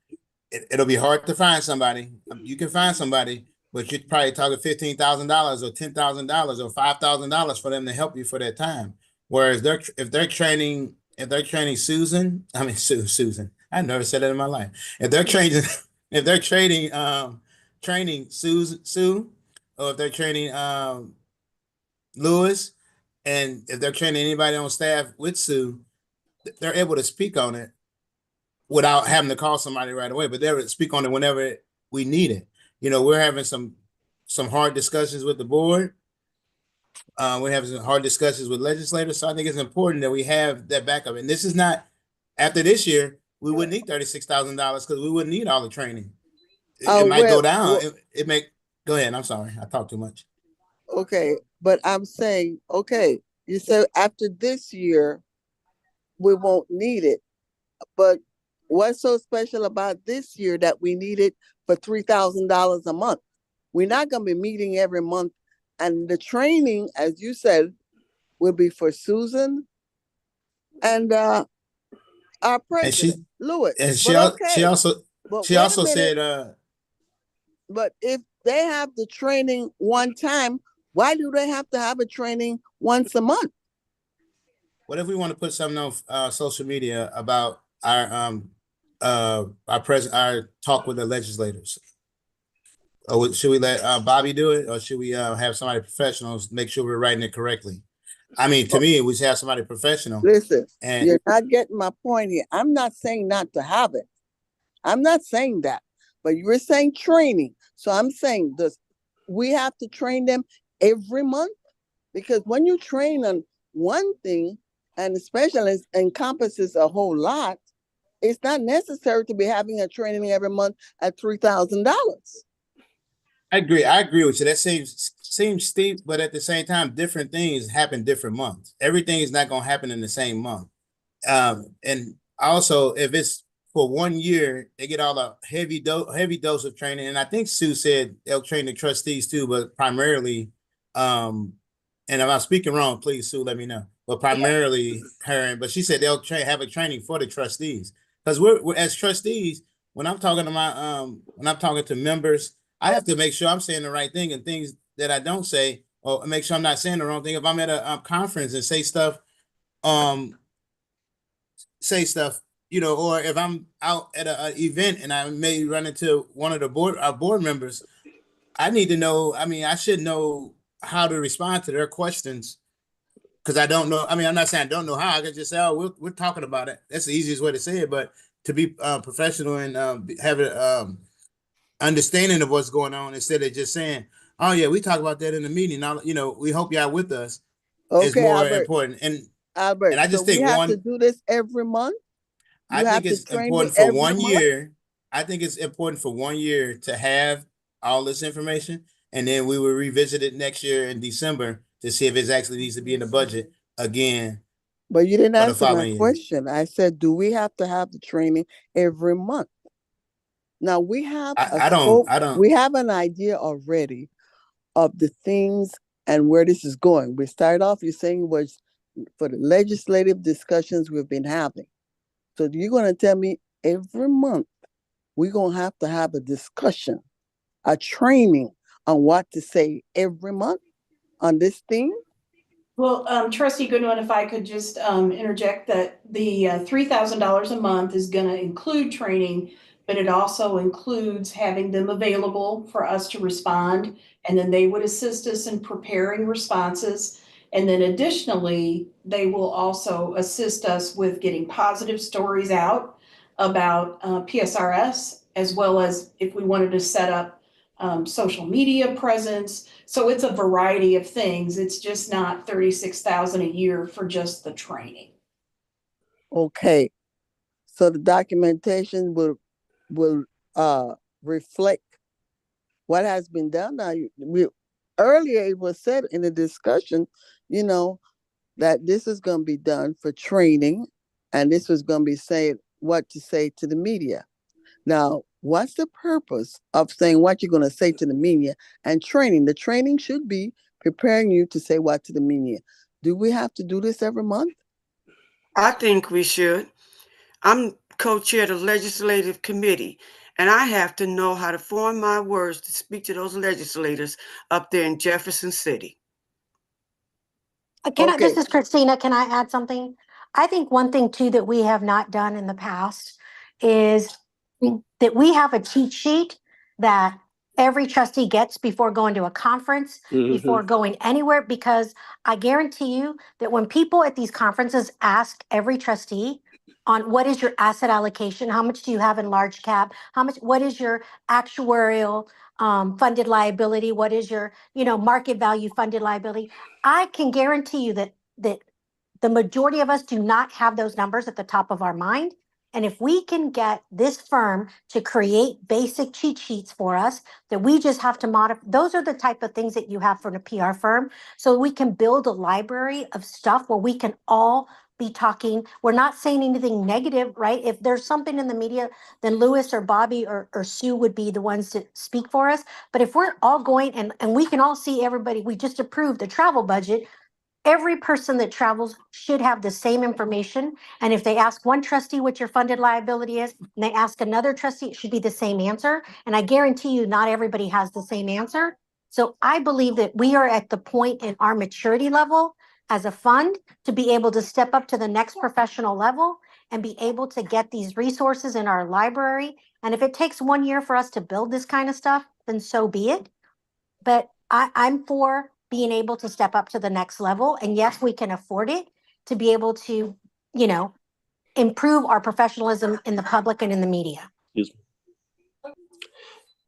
Speaker 8: it'll be hard to find somebody. You can find somebody, but you're probably talking $15,000 or $10,000 or $5,000 for them to help you for that time. Whereas if they're training Susan, Susan, I never said that in my life. If they're training, training Sue, or if they're training Lewis, and if they're training anybody on staff with Sue, they're able to speak on it without having to call somebody right away, but they'll speak on it whenever we need it. We're having some hard discussions with the board. We're having some hard discussions with legislators. So I think it's important that we have that backup. And this is not, after this year, we wouldn't need $36,000 because we wouldn't need all the training. It might go down. It may, go ahead. I'm sorry. I talk too much.
Speaker 6: Okay. But I'm saying, okay, you said after this year, we won't need it. But what's so special about this year that we need it for $3,000 a month? We're not going to be meeting every month. And the training, as you said, will be for Susan and our president, Lewis.
Speaker 8: And she also said,
Speaker 6: but if they have the training one time, why do they have to have a training once a month?
Speaker 8: What if we want to put something on social media about our talk with the legislators? Or should we let Bobby do it, or should we have somebody professional make sure we're writing it correctly? I mean, to me, we should have somebody professional.
Speaker 6: Listen, you're not getting my point here. I'm not saying not to have it. I'm not saying that, but you were saying training. So I'm saying we have to train them every month, because when you train on one thing, and especially encompasses a whole lot, it's not necessary to be having a training every month at $3,000.
Speaker 8: I agree with you. That seems steep, but at the same time, different things happen different months. Everything is not going to happen in the same month. And also, if it's for 1 year, they get all the heavy dose of training. And I think Sue said they'll train the trustees too, but primarily, and if I'm speaking wrong, please, Sue, let me know. But primarily her, but she said they'll have a training for the trustees. Because we're as trustees, when I'm talking to members, I have to make sure I'm saying the right thing, and things that I don't say, or make sure I'm not saying the wrong thing. If I'm at a conference and say stuff, or if I'm out at an event and I may run into one of our board members, I need to know. I mean, I should know how to respond to their questions, because I don't know. I mean, I'm not saying I don't know how. I can just say, "Oh, we're talking about it." That's the easiest way to say it. But to be professional and have an understanding of what's going on, instead of just saying, "Oh yeah, we talk about that in the meeting." Now, we hope y'all with us. Okay, is more important. And
Speaker 6: Albert, and I just think we have to do this every month.
Speaker 8: I think it's important for 1 year. I think it's important for 1 year to have all this information, and then we will revisit it next year in December to see if it actually needs to be in the budget again.
Speaker 6: But you didn't answer my question. I said, do we have to have the training every month? Now we have we have an idea already of the things and where this is going. We started off, you're saying, was for the legislative discussions we've been having. So you're going to tell me every month we're going to have a discussion, a training on what to say every month on this theme?
Speaker 3: Well, Trustee Goodwin, if I could just interject that the $3,000 a month is going to include training, but it also includes having them available for us to respond, and then they would assist us in preparing responses. And then additionally, they will also assist us with getting positive stories out about PSRS, as well as if we wanted to set up social media presence. So it's a variety of things. It's just not $36,000 a year for just the training.
Speaker 6: Okay. So the documentation will reflect what has been done. Now, earlier it was said in the discussion, that this is going to be done for training, and this was going to be said what to say to the media. Now, what's the purpose of saying what you're going to say to the media and training? The training should be preparing you to say what to the media. Do we have to do this every month?
Speaker 7: I think we should. I'm co-chair of the legislative committee, and I have to know how to form my words to speak to those legislators up there in Jefferson City.
Speaker 12: This is Christina. Can I add something? I think one thing too that we have not done in the past is that we have a cheat sheet that every trustee gets before going to a conference, before going anywhere, because I guarantee you that when people at these conferences ask every trustee on what is your asset allocation, how much do you have in large cap, what is your actuarial funded liability, what is your, market value funded liability, I can guarantee you that the majority of us do not have those numbers at the top of our mind. And if we can get this firm to create basic cheat sheets for us that we just have to modify, those are the type of things that you have from a PR firm. So we can build a library of stuff where we can all be talking. We're not saying anything negative, right? If there's something in the media, then Lewis or Bobby or Sue would be the ones to speak for us. But if we're all going and we can all see everybody, we just approved the travel budget. Every person that travels should have the same information. And if they ask one trustee what your funded liability is, and they ask another trustee, it should be the same answer. And I guarantee you, not everybody has the same answer. So I believe that we are at the point in our maturity level as a fund to be able to step up to the next professional level and be able to get these resources in our library. And if it takes 1 year for us to build this kind of stuff, then so be it. But I'm for being able to step up to the next level. And yes, we can afford it to be able to, improve our professionalism in the public and in the media.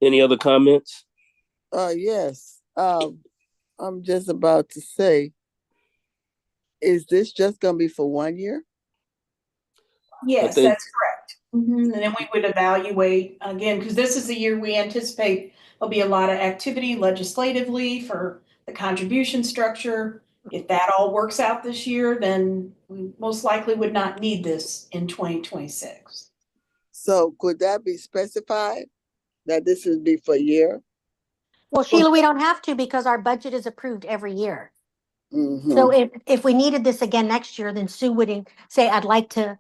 Speaker 2: Any other comments?
Speaker 6: Yes. I'm just about to say, is this just going to be for 1 year?
Speaker 3: Yes, that's correct. And then we would evaluate again, because this is the year we anticipate there'll be a lot of activity legislatively for the contribution structure. If that all works out this year, then we most likely would not need this in 2026.
Speaker 6: So could that be specified that this would be for a year?
Speaker 12: Well, Sheila, we don't have to because our budget is approved every year. So if we needed this again next year, then Sue would say, I'd like to,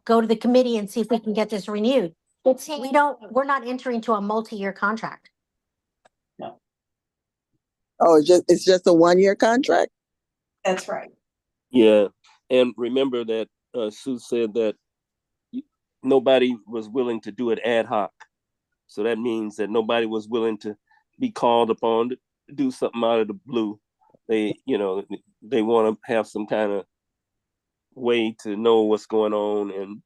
Speaker 12: go to the committee and see if we can get this renewed. We're not entering to a multi-year contract.
Speaker 3: No.
Speaker 6: Oh, it's just a 1 year contract?
Speaker 3: That's right.
Speaker 2: Yeah. And remember that Sue said that nobody was willing to do it ad hoc. So that means that nobody was willing to be called upon to do something out of the blue. They want to have some kind of way to know what's going on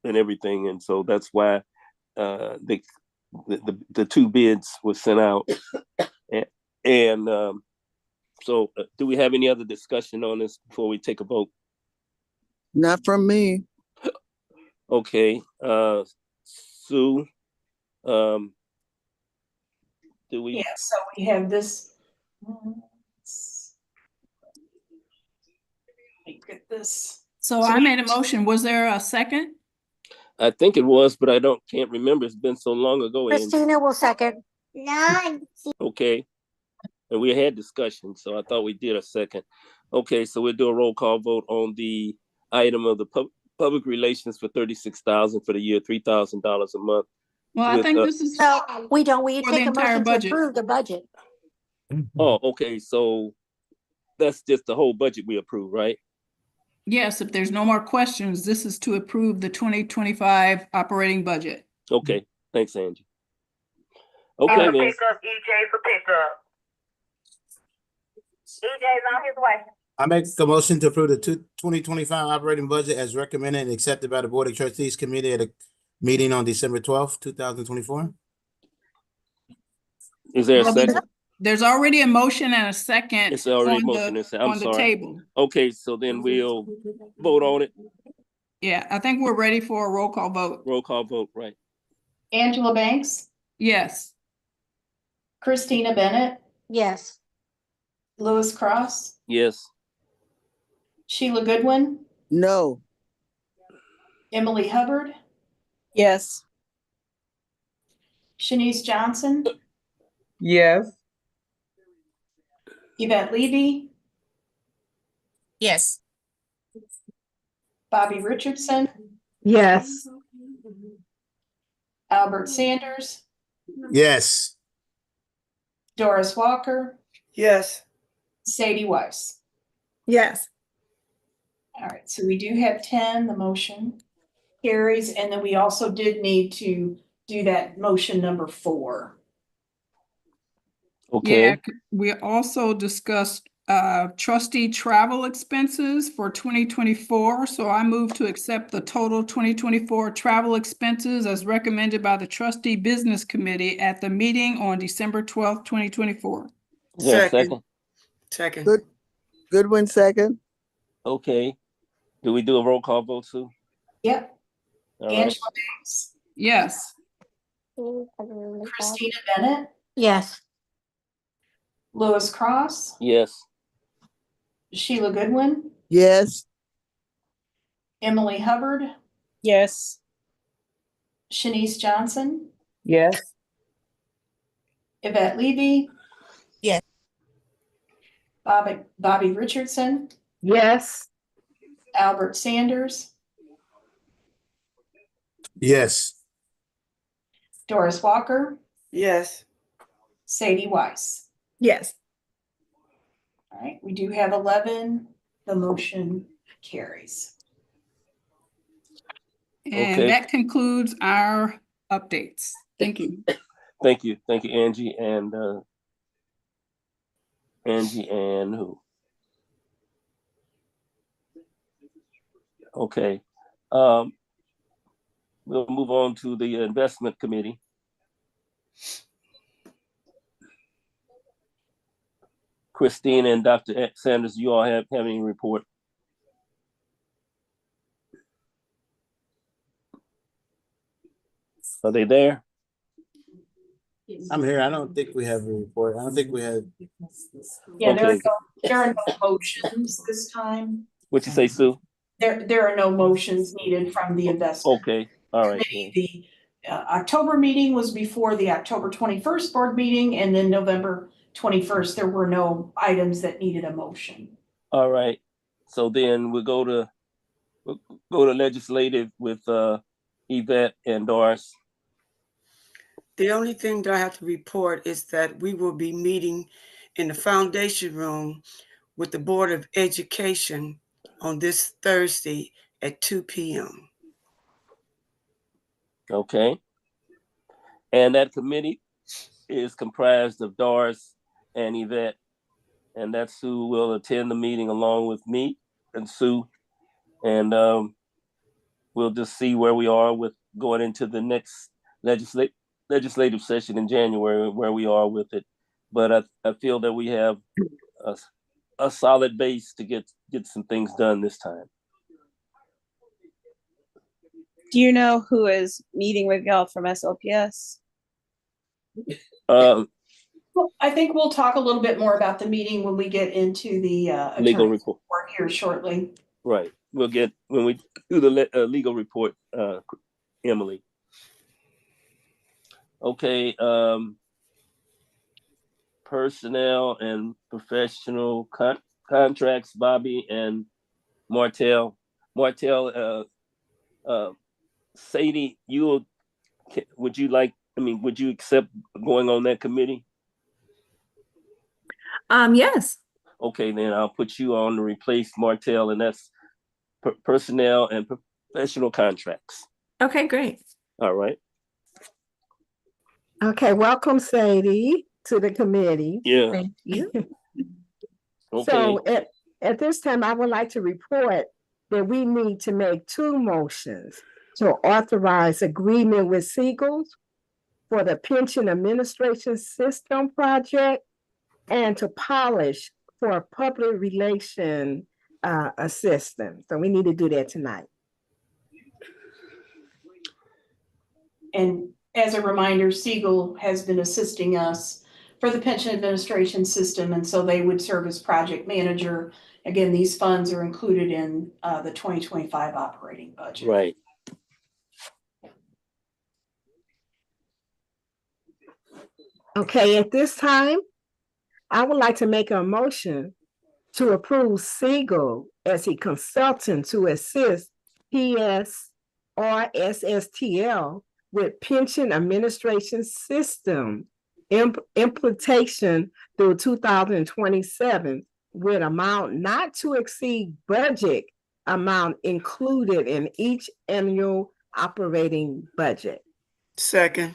Speaker 2: and everything. And so that's why the two bids were sent out. So do we have any other discussion on this before we take a vote?
Speaker 6: Not from me.
Speaker 2: Okay. Sue, do we?
Speaker 3: Yeah, so we have this. Get this.
Speaker 13: So I made a motion. Was there a second?
Speaker 2: I think it was, but can't remember. It's been so long ago.
Speaker 12: Christina will second.
Speaker 2: Okay. And we had discussion, so I thought we did a second. Okay, so we'll do a roll call vote on the item of the public relations for $36,000 for the year, $3,000 a month.
Speaker 13: Well, I think this is
Speaker 12: no, we don't. We
Speaker 13: for
Speaker 12: take
Speaker 13: the
Speaker 12: a
Speaker 13: entire
Speaker 12: motion to
Speaker 13: budget.
Speaker 12: approve the budget.
Speaker 2: Oh, okay. So that's just the whole budget we approve, right?
Speaker 13: Yes, if there's no more questions, this is to approve the 2025 operating budget.
Speaker 2: Okay, thanks, Angie. Okay, then.
Speaker 14: Pick up EJ for pickup. EJ's on his way.
Speaker 8: I make the motion to approve the 2025 operating budget as recommended and accepted by the Board of Trustees Committee at a meeting on December 12th, 2024.
Speaker 2: Is there a second?
Speaker 13: There's already a motion and a second.
Speaker 2: It's already
Speaker 13: on the table.
Speaker 2: Okay, so then we'll vote on it.
Speaker 13: Yeah, I think we're ready for a roll call vote.
Speaker 2: Roll call vote, right?
Speaker 3: Angela Banks,
Speaker 13: Yes.
Speaker 3: Christina Bennett,
Speaker 12: Yes.
Speaker 3: Lewis Cross,
Speaker 2: Yes.
Speaker 3: Sheila Goodwin,
Speaker 6: No.
Speaker 3: Emily Hubbard,
Speaker 1: Yes.
Speaker 3: Shanice Johnson,
Speaker 11: Yes.
Speaker 3: Yvette Levy,
Speaker 9: Yes.
Speaker 3: Bobby Richardson,
Speaker 4: Yes.
Speaker 3: Albert Sanders,
Speaker 8: Yes.
Speaker 3: Doris Walker,
Speaker 7: Yes.
Speaker 3: Sadie Weiss.
Speaker 5: Yes.
Speaker 3: All right, so we do have 10, the motion carries, and then we also did need to do that motion number 4.
Speaker 2: Okay.
Speaker 13: Yeah, we also discussed trustee travel expenses for 2024. So I move to accept the total 2024 travel expenses as recommended by the trustee business committee at the meeting on December 12th, 2024.
Speaker 2: Is there a second?
Speaker 7: Second.
Speaker 6: Goodwin, second.
Speaker 2: Okay. Do we do a roll call vote, Sue?
Speaker 3: Yep.
Speaker 2: All right.
Speaker 3: Angela Banks,
Speaker 13: Yes.
Speaker 3: Christina Bennett,
Speaker 12: Yes.
Speaker 3: Louis Cross,
Speaker 2: Yes.
Speaker 3: Sheila Goodwin,
Speaker 6: Yes.
Speaker 3: Emily Hubbard,
Speaker 1: Yes.
Speaker 3: Shanice Johnson,
Speaker 11: Yes.
Speaker 3: Yvette Levy.
Speaker 9: Yes.
Speaker 3: Bobby Richardson,
Speaker 4: Yes.
Speaker 3: Albert Sanders,
Speaker 8: Yes.
Speaker 3: Doris Walker,
Speaker 7: Yes.
Speaker 3: Sadie Weiss.
Speaker 5: Yes.
Speaker 3: All right, we do have 11. The motion carries.
Speaker 13: And
Speaker 2: Okay.
Speaker 13: that concludes our updates. Thank you.
Speaker 2: Thank you. Thank you, Angie and who? Okay. We'll move on to the investment committee. Christine and Dr. Sanders, you all have any report? Are they there?
Speaker 8: I'm here. I don't think we have a report. I don't think we have.
Speaker 3: Yeah,
Speaker 2: Okay.
Speaker 3: there are no motions this time.
Speaker 2: What you say, Sue?
Speaker 3: There are no motions needed from the investment
Speaker 2: Okay. All right.
Speaker 3: committee. The October meeting was before the October 21st board meeting, and then November 21st, there were no items that needed a motion.
Speaker 2: All right. So then we'll go to legislative with Yvette and Doris.
Speaker 7: The only thing that I have to report is that we will be meeting in the foundation room with the Board of Education on this Thursday at 2 p.m.
Speaker 2: Okay. And that committee is comprised of Doris and Yvette, and that's who will attend the meeting along with me and Sue. And we'll just see where we are with going into the next legislative session in January, where we are with it. But I feel that we have a solid base to get some things done this time.
Speaker 1: Do you know who is meeting with y'all from SLPS?
Speaker 3: Well, I think we'll talk a little bit more about the meeting when we get into the
Speaker 2: legal report
Speaker 3: here shortly.
Speaker 2: Right. We'll get when we do the legal report, Emily. Okay. Personnel and professional contracts, Bobby and Martell. Sadie, would you accept going on that committee?
Speaker 5: Yes.
Speaker 2: Okay, then I'll put you on to replace Martell, and that's personnel and professional contracts.
Speaker 5: Okay, great.
Speaker 2: All right.
Speaker 4: Okay, welcome Sadie to the committee.
Speaker 2: Yeah.
Speaker 5: Thank you.
Speaker 2: Okay.
Speaker 4: So at this time, I would like to report that we need to make 2 motions to authorize agreement with Siegel for the pension administration system project and to polish for public relation assistant. So we need to do that tonight.
Speaker 3: And as a reminder, Siegel has been assisting us for the pension administration system, and so they would serve as project manager. Again, these funds are included in the 2025 operating budget.
Speaker 2: Right.
Speaker 4: Okay, at this time, I would like to make a motion to approve Siegel as a consultant to assist PS or SSTL with pension administration system implementation through 2027 with amount not to exceed budget amount included in each annual operating budget.
Speaker 7: Second.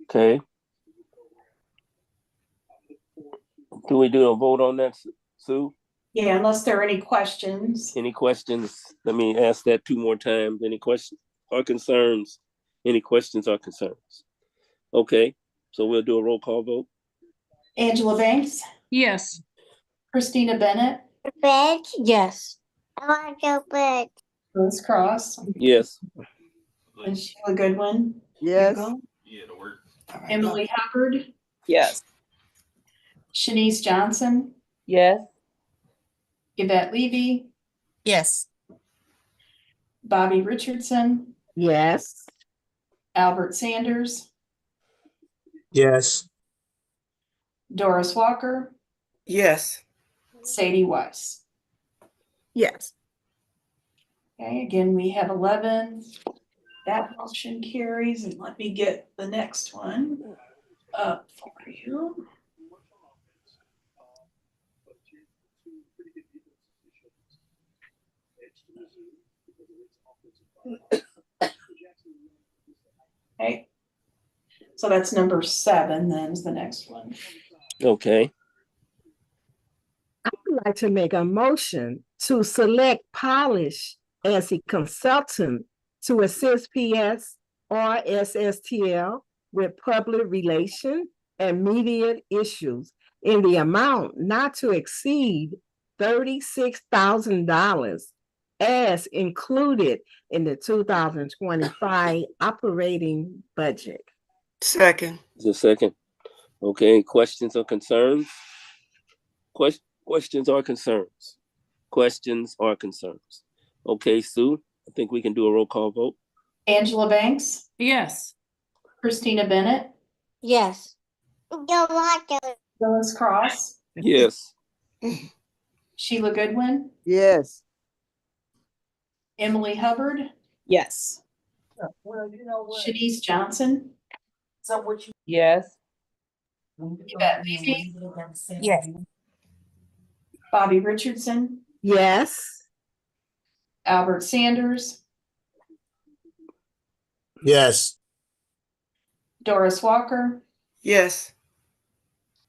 Speaker 2: Okay. Do we do a vote on that, Sue?
Speaker 3: Yeah, unless there are any questions.
Speaker 2: Any questions? Let me ask that 2 more times. Any questions or concerns? Any questions or concerns? Okay, so we'll do a roll call vote.
Speaker 3: Angela Banks,
Speaker 13: Yes.
Speaker 3: Christina Bennett,
Speaker 12: Yes.
Speaker 3: Liz Cross,
Speaker 2: Yes.
Speaker 3: and Sheila Goodwin.
Speaker 6: Yes.
Speaker 3: Hugo, Emily Hubbard,
Speaker 1: Yes.
Speaker 3: Shanice Johnson,
Speaker 1: Yes.
Speaker 3: Yvette Levy,
Speaker 9: Yes.
Speaker 3: Bobby Richardson,
Speaker 4: Yes.
Speaker 3: Albert Sanders,
Speaker 8: Yes.
Speaker 3: Doris Walker,
Speaker 7: Yes.
Speaker 3: Sadie Weiss.
Speaker 4: Yes.
Speaker 3: Okay, again, we have 11. That motion carries, and let me get the next one up for you. Okay. So that's number 7, then is the next one.
Speaker 2: Okay.
Speaker 4: I would like to make a motion to select Polish as a consultant to assist PS or SSTL with public relation and media issues in the amount not to exceed $36,000 as included in the 2025 operating budget.
Speaker 7: Second.
Speaker 2: Is a second. Okay, questions or concerns? Questions or concerns? Questions or concerns? Okay, Sue, I think we can do a roll call vote.
Speaker 3: Angela Banks,
Speaker 13: Yes.
Speaker 3: Christina Bennett,
Speaker 12: Yes.
Speaker 3: Phyllis Cross,
Speaker 2: Yes.
Speaker 3: Sheila Goodwin,
Speaker 6: Yes.
Speaker 3: Emily Hubbard,
Speaker 1: Yes.
Speaker 3: Shanice Johnson,
Speaker 1: Yes.
Speaker 3: Yvette Levy,
Speaker 9: Yes.
Speaker 3: Bobby Richardson,
Speaker 4: Yes.
Speaker 3: Albert Sanders,
Speaker 8: Yes.
Speaker 3: Doris Walker,
Speaker 7: Yes.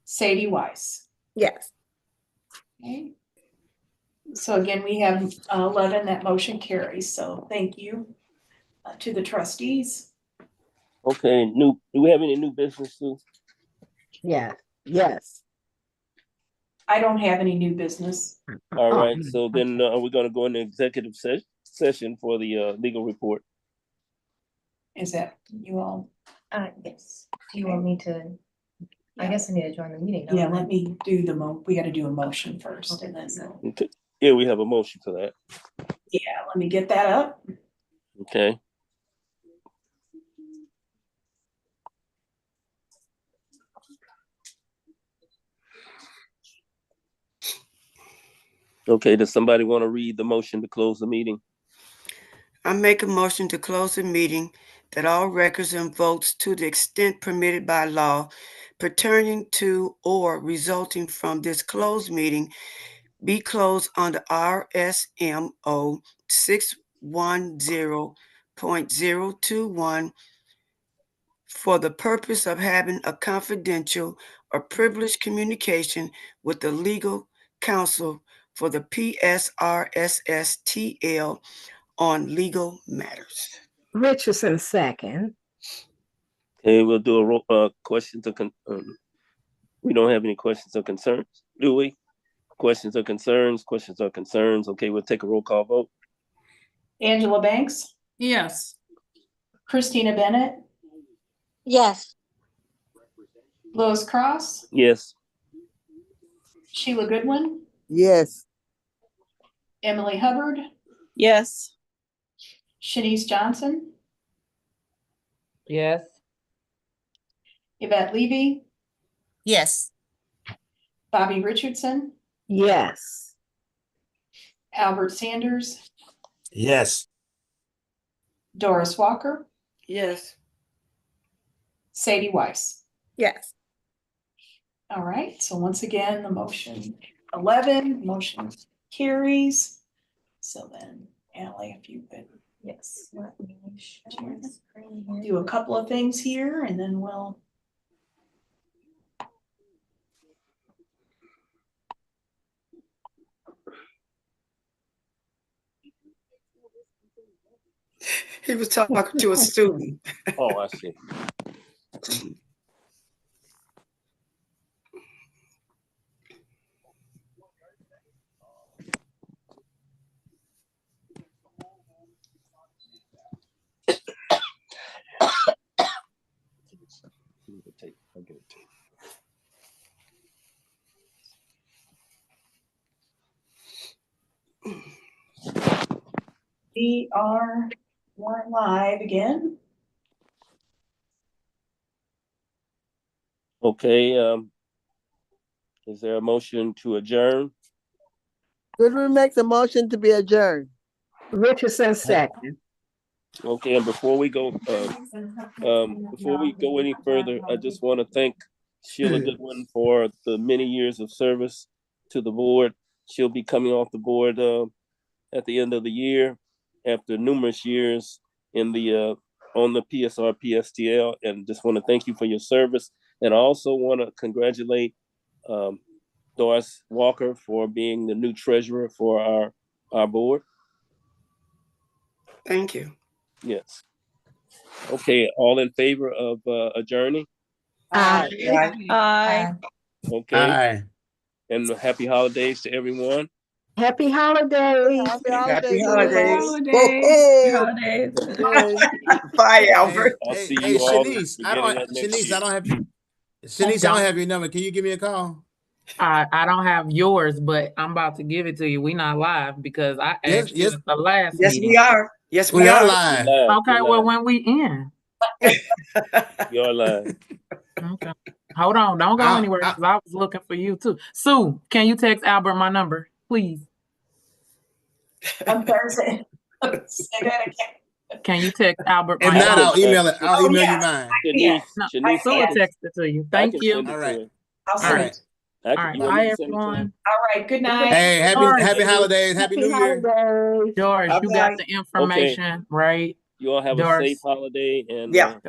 Speaker 3: Sadie Weiss.
Speaker 4: Yes.
Speaker 3: Okay. So again, we have 11, that motion carries. So thank you to the trustees.
Speaker 2: Okay, do we have any new business, Sue?
Speaker 4: Yeah. Yes.
Speaker 3: I don't have any new business.
Speaker 2: All right, so then we're gonna go into executive session for the legal report.
Speaker 3: Is that you all?
Speaker 15: Yes. Do you want me to? I guess I need to join the meeting.
Speaker 3: Yeah, let me do we gotta do a motion first and then,
Speaker 2: Okay. Yeah, we have a motion for that.
Speaker 3: yeah, let me get that up.
Speaker 2: Okay. Okay, does somebody want to read the motion to close the meeting?
Speaker 7: I make a motion to close the meeting that all records and votes to the extent permitted by law pertaining to or resulting from this closed meeting be closed under RSMO 610.021 for the purpose of having a confidential or privileged communication with the legal counsel for the PSRSSTL on legal matters.
Speaker 4: Richardson second.
Speaker 2: Okay, we'll do a roll questions or we don't have any questions or concerns, do we? Questions or concerns? Questions or concerns? Okay, we'll take a roll call vote.
Speaker 3: Angela Banks,
Speaker 13: Yes.
Speaker 3: Christina Bennett,
Speaker 12: Yes.
Speaker 3: Lois Cross,
Speaker 2: Yes.
Speaker 3: Sheila Goodwin,
Speaker 6: Yes.
Speaker 3: Emily Hubbard,
Speaker 1: Yes.
Speaker 3: Shanice Johnson,
Speaker 11: Yes.
Speaker 3: Yvette Levy,
Speaker 9: Yes.
Speaker 3: Bobby Richardson,
Speaker 4: Yes.
Speaker 3: Albert Sanders,
Speaker 8: Yes.
Speaker 3: Doris Walker,
Speaker 7: Yes.
Speaker 3: Sadie Weiss.
Speaker 5: Yes.
Speaker 3: All right, so once again, the motion 11, motion carries. So then, Ally, if you could
Speaker 15: Yes. Let me share the screen here.
Speaker 3: do a couple of things here and then we'll.
Speaker 7: He was talking to a student.
Speaker 2: Oh, I see. I'll give it to you.
Speaker 3: We are live again.
Speaker 2: Okay, is there a motion to adjourn?
Speaker 6: Could we make the motion to be adjourned?
Speaker 4: Richardson second.
Speaker 2: Okay, and before we go any further, I just want to thank Sheila Goodwin for the many years of service to the board. She'll be coming off the board at the end of the year after numerous years in the on the PSR PSTL, and just want to thank you for your service. And I also want to congratulate Doris Walker for being the new treasurer for our board.
Speaker 7: Thank you.
Speaker 2: Yes. Okay, all in favor of adjourning?
Speaker 4: Aye.
Speaker 1: Aye.
Speaker 2: Okay,
Speaker 8: Aye.
Speaker 2: and happy holidays to everyone.
Speaker 4: Happy holidays.
Speaker 6: Happy
Speaker 7: Happy
Speaker 6: holidays,
Speaker 7: holidays.
Speaker 6: everyone.
Speaker 7: Ho,
Speaker 5: Holidays.
Speaker 6: Yay.
Speaker 7: ho. Bye, Albert.
Speaker 2: I'll see
Speaker 8: Hey,
Speaker 2: you all at the
Speaker 8: Shanice,
Speaker 2: beginning of next
Speaker 8: Shanice,
Speaker 2: year.
Speaker 8: I don't have your number. Can you give me a call?
Speaker 11: I don't have yours, but I'm about to give it to you. We not live because I
Speaker 8: Yes,
Speaker 11: asked you
Speaker 8: yes.
Speaker 11: at the last
Speaker 7: Yes,
Speaker 11: meeting.
Speaker 7: we are. Yes, we
Speaker 8: We are
Speaker 7: are.
Speaker 8: live.
Speaker 11: Okay, well, when we in.
Speaker 2: You're live.
Speaker 11: Okay. Hold on. Don't go anywhere because I was looking for you too. Sue, can you text Albert my number, please?
Speaker 3: On Thursday. Say that again.
Speaker 11: Can you text Albert
Speaker 8: If
Speaker 11: my
Speaker 8: not,
Speaker 11: number?
Speaker 8: I'll email it. I'll
Speaker 3: Oh,
Speaker 8: email you
Speaker 3: yes.
Speaker 8: mine.
Speaker 3: Yeah.
Speaker 2: Shanice,
Speaker 11: Sue
Speaker 2: I
Speaker 11: will
Speaker 2: can,
Speaker 11: text it to you.
Speaker 2: I
Speaker 11: Thank
Speaker 2: can
Speaker 11: you.
Speaker 2: send it
Speaker 8: All
Speaker 2: to
Speaker 8: right.
Speaker 2: her.
Speaker 3: I'll
Speaker 11: All
Speaker 3: send
Speaker 11: right.
Speaker 3: it.
Speaker 11: All right.
Speaker 2: You want me
Speaker 11: Bye,
Speaker 2: to send it to her?
Speaker 11: everyone.
Speaker 3: All right, good night.
Speaker 8: Hey, happy holidays. Happy
Speaker 4: Happy
Speaker 8: New Year.
Speaker 4: holidays.
Speaker 11: George, you got
Speaker 7: Bye-bye.
Speaker 11: the information, right?
Speaker 2: You all have a
Speaker 11: Doris.
Speaker 2: safe holiday and
Speaker 7: Yeah.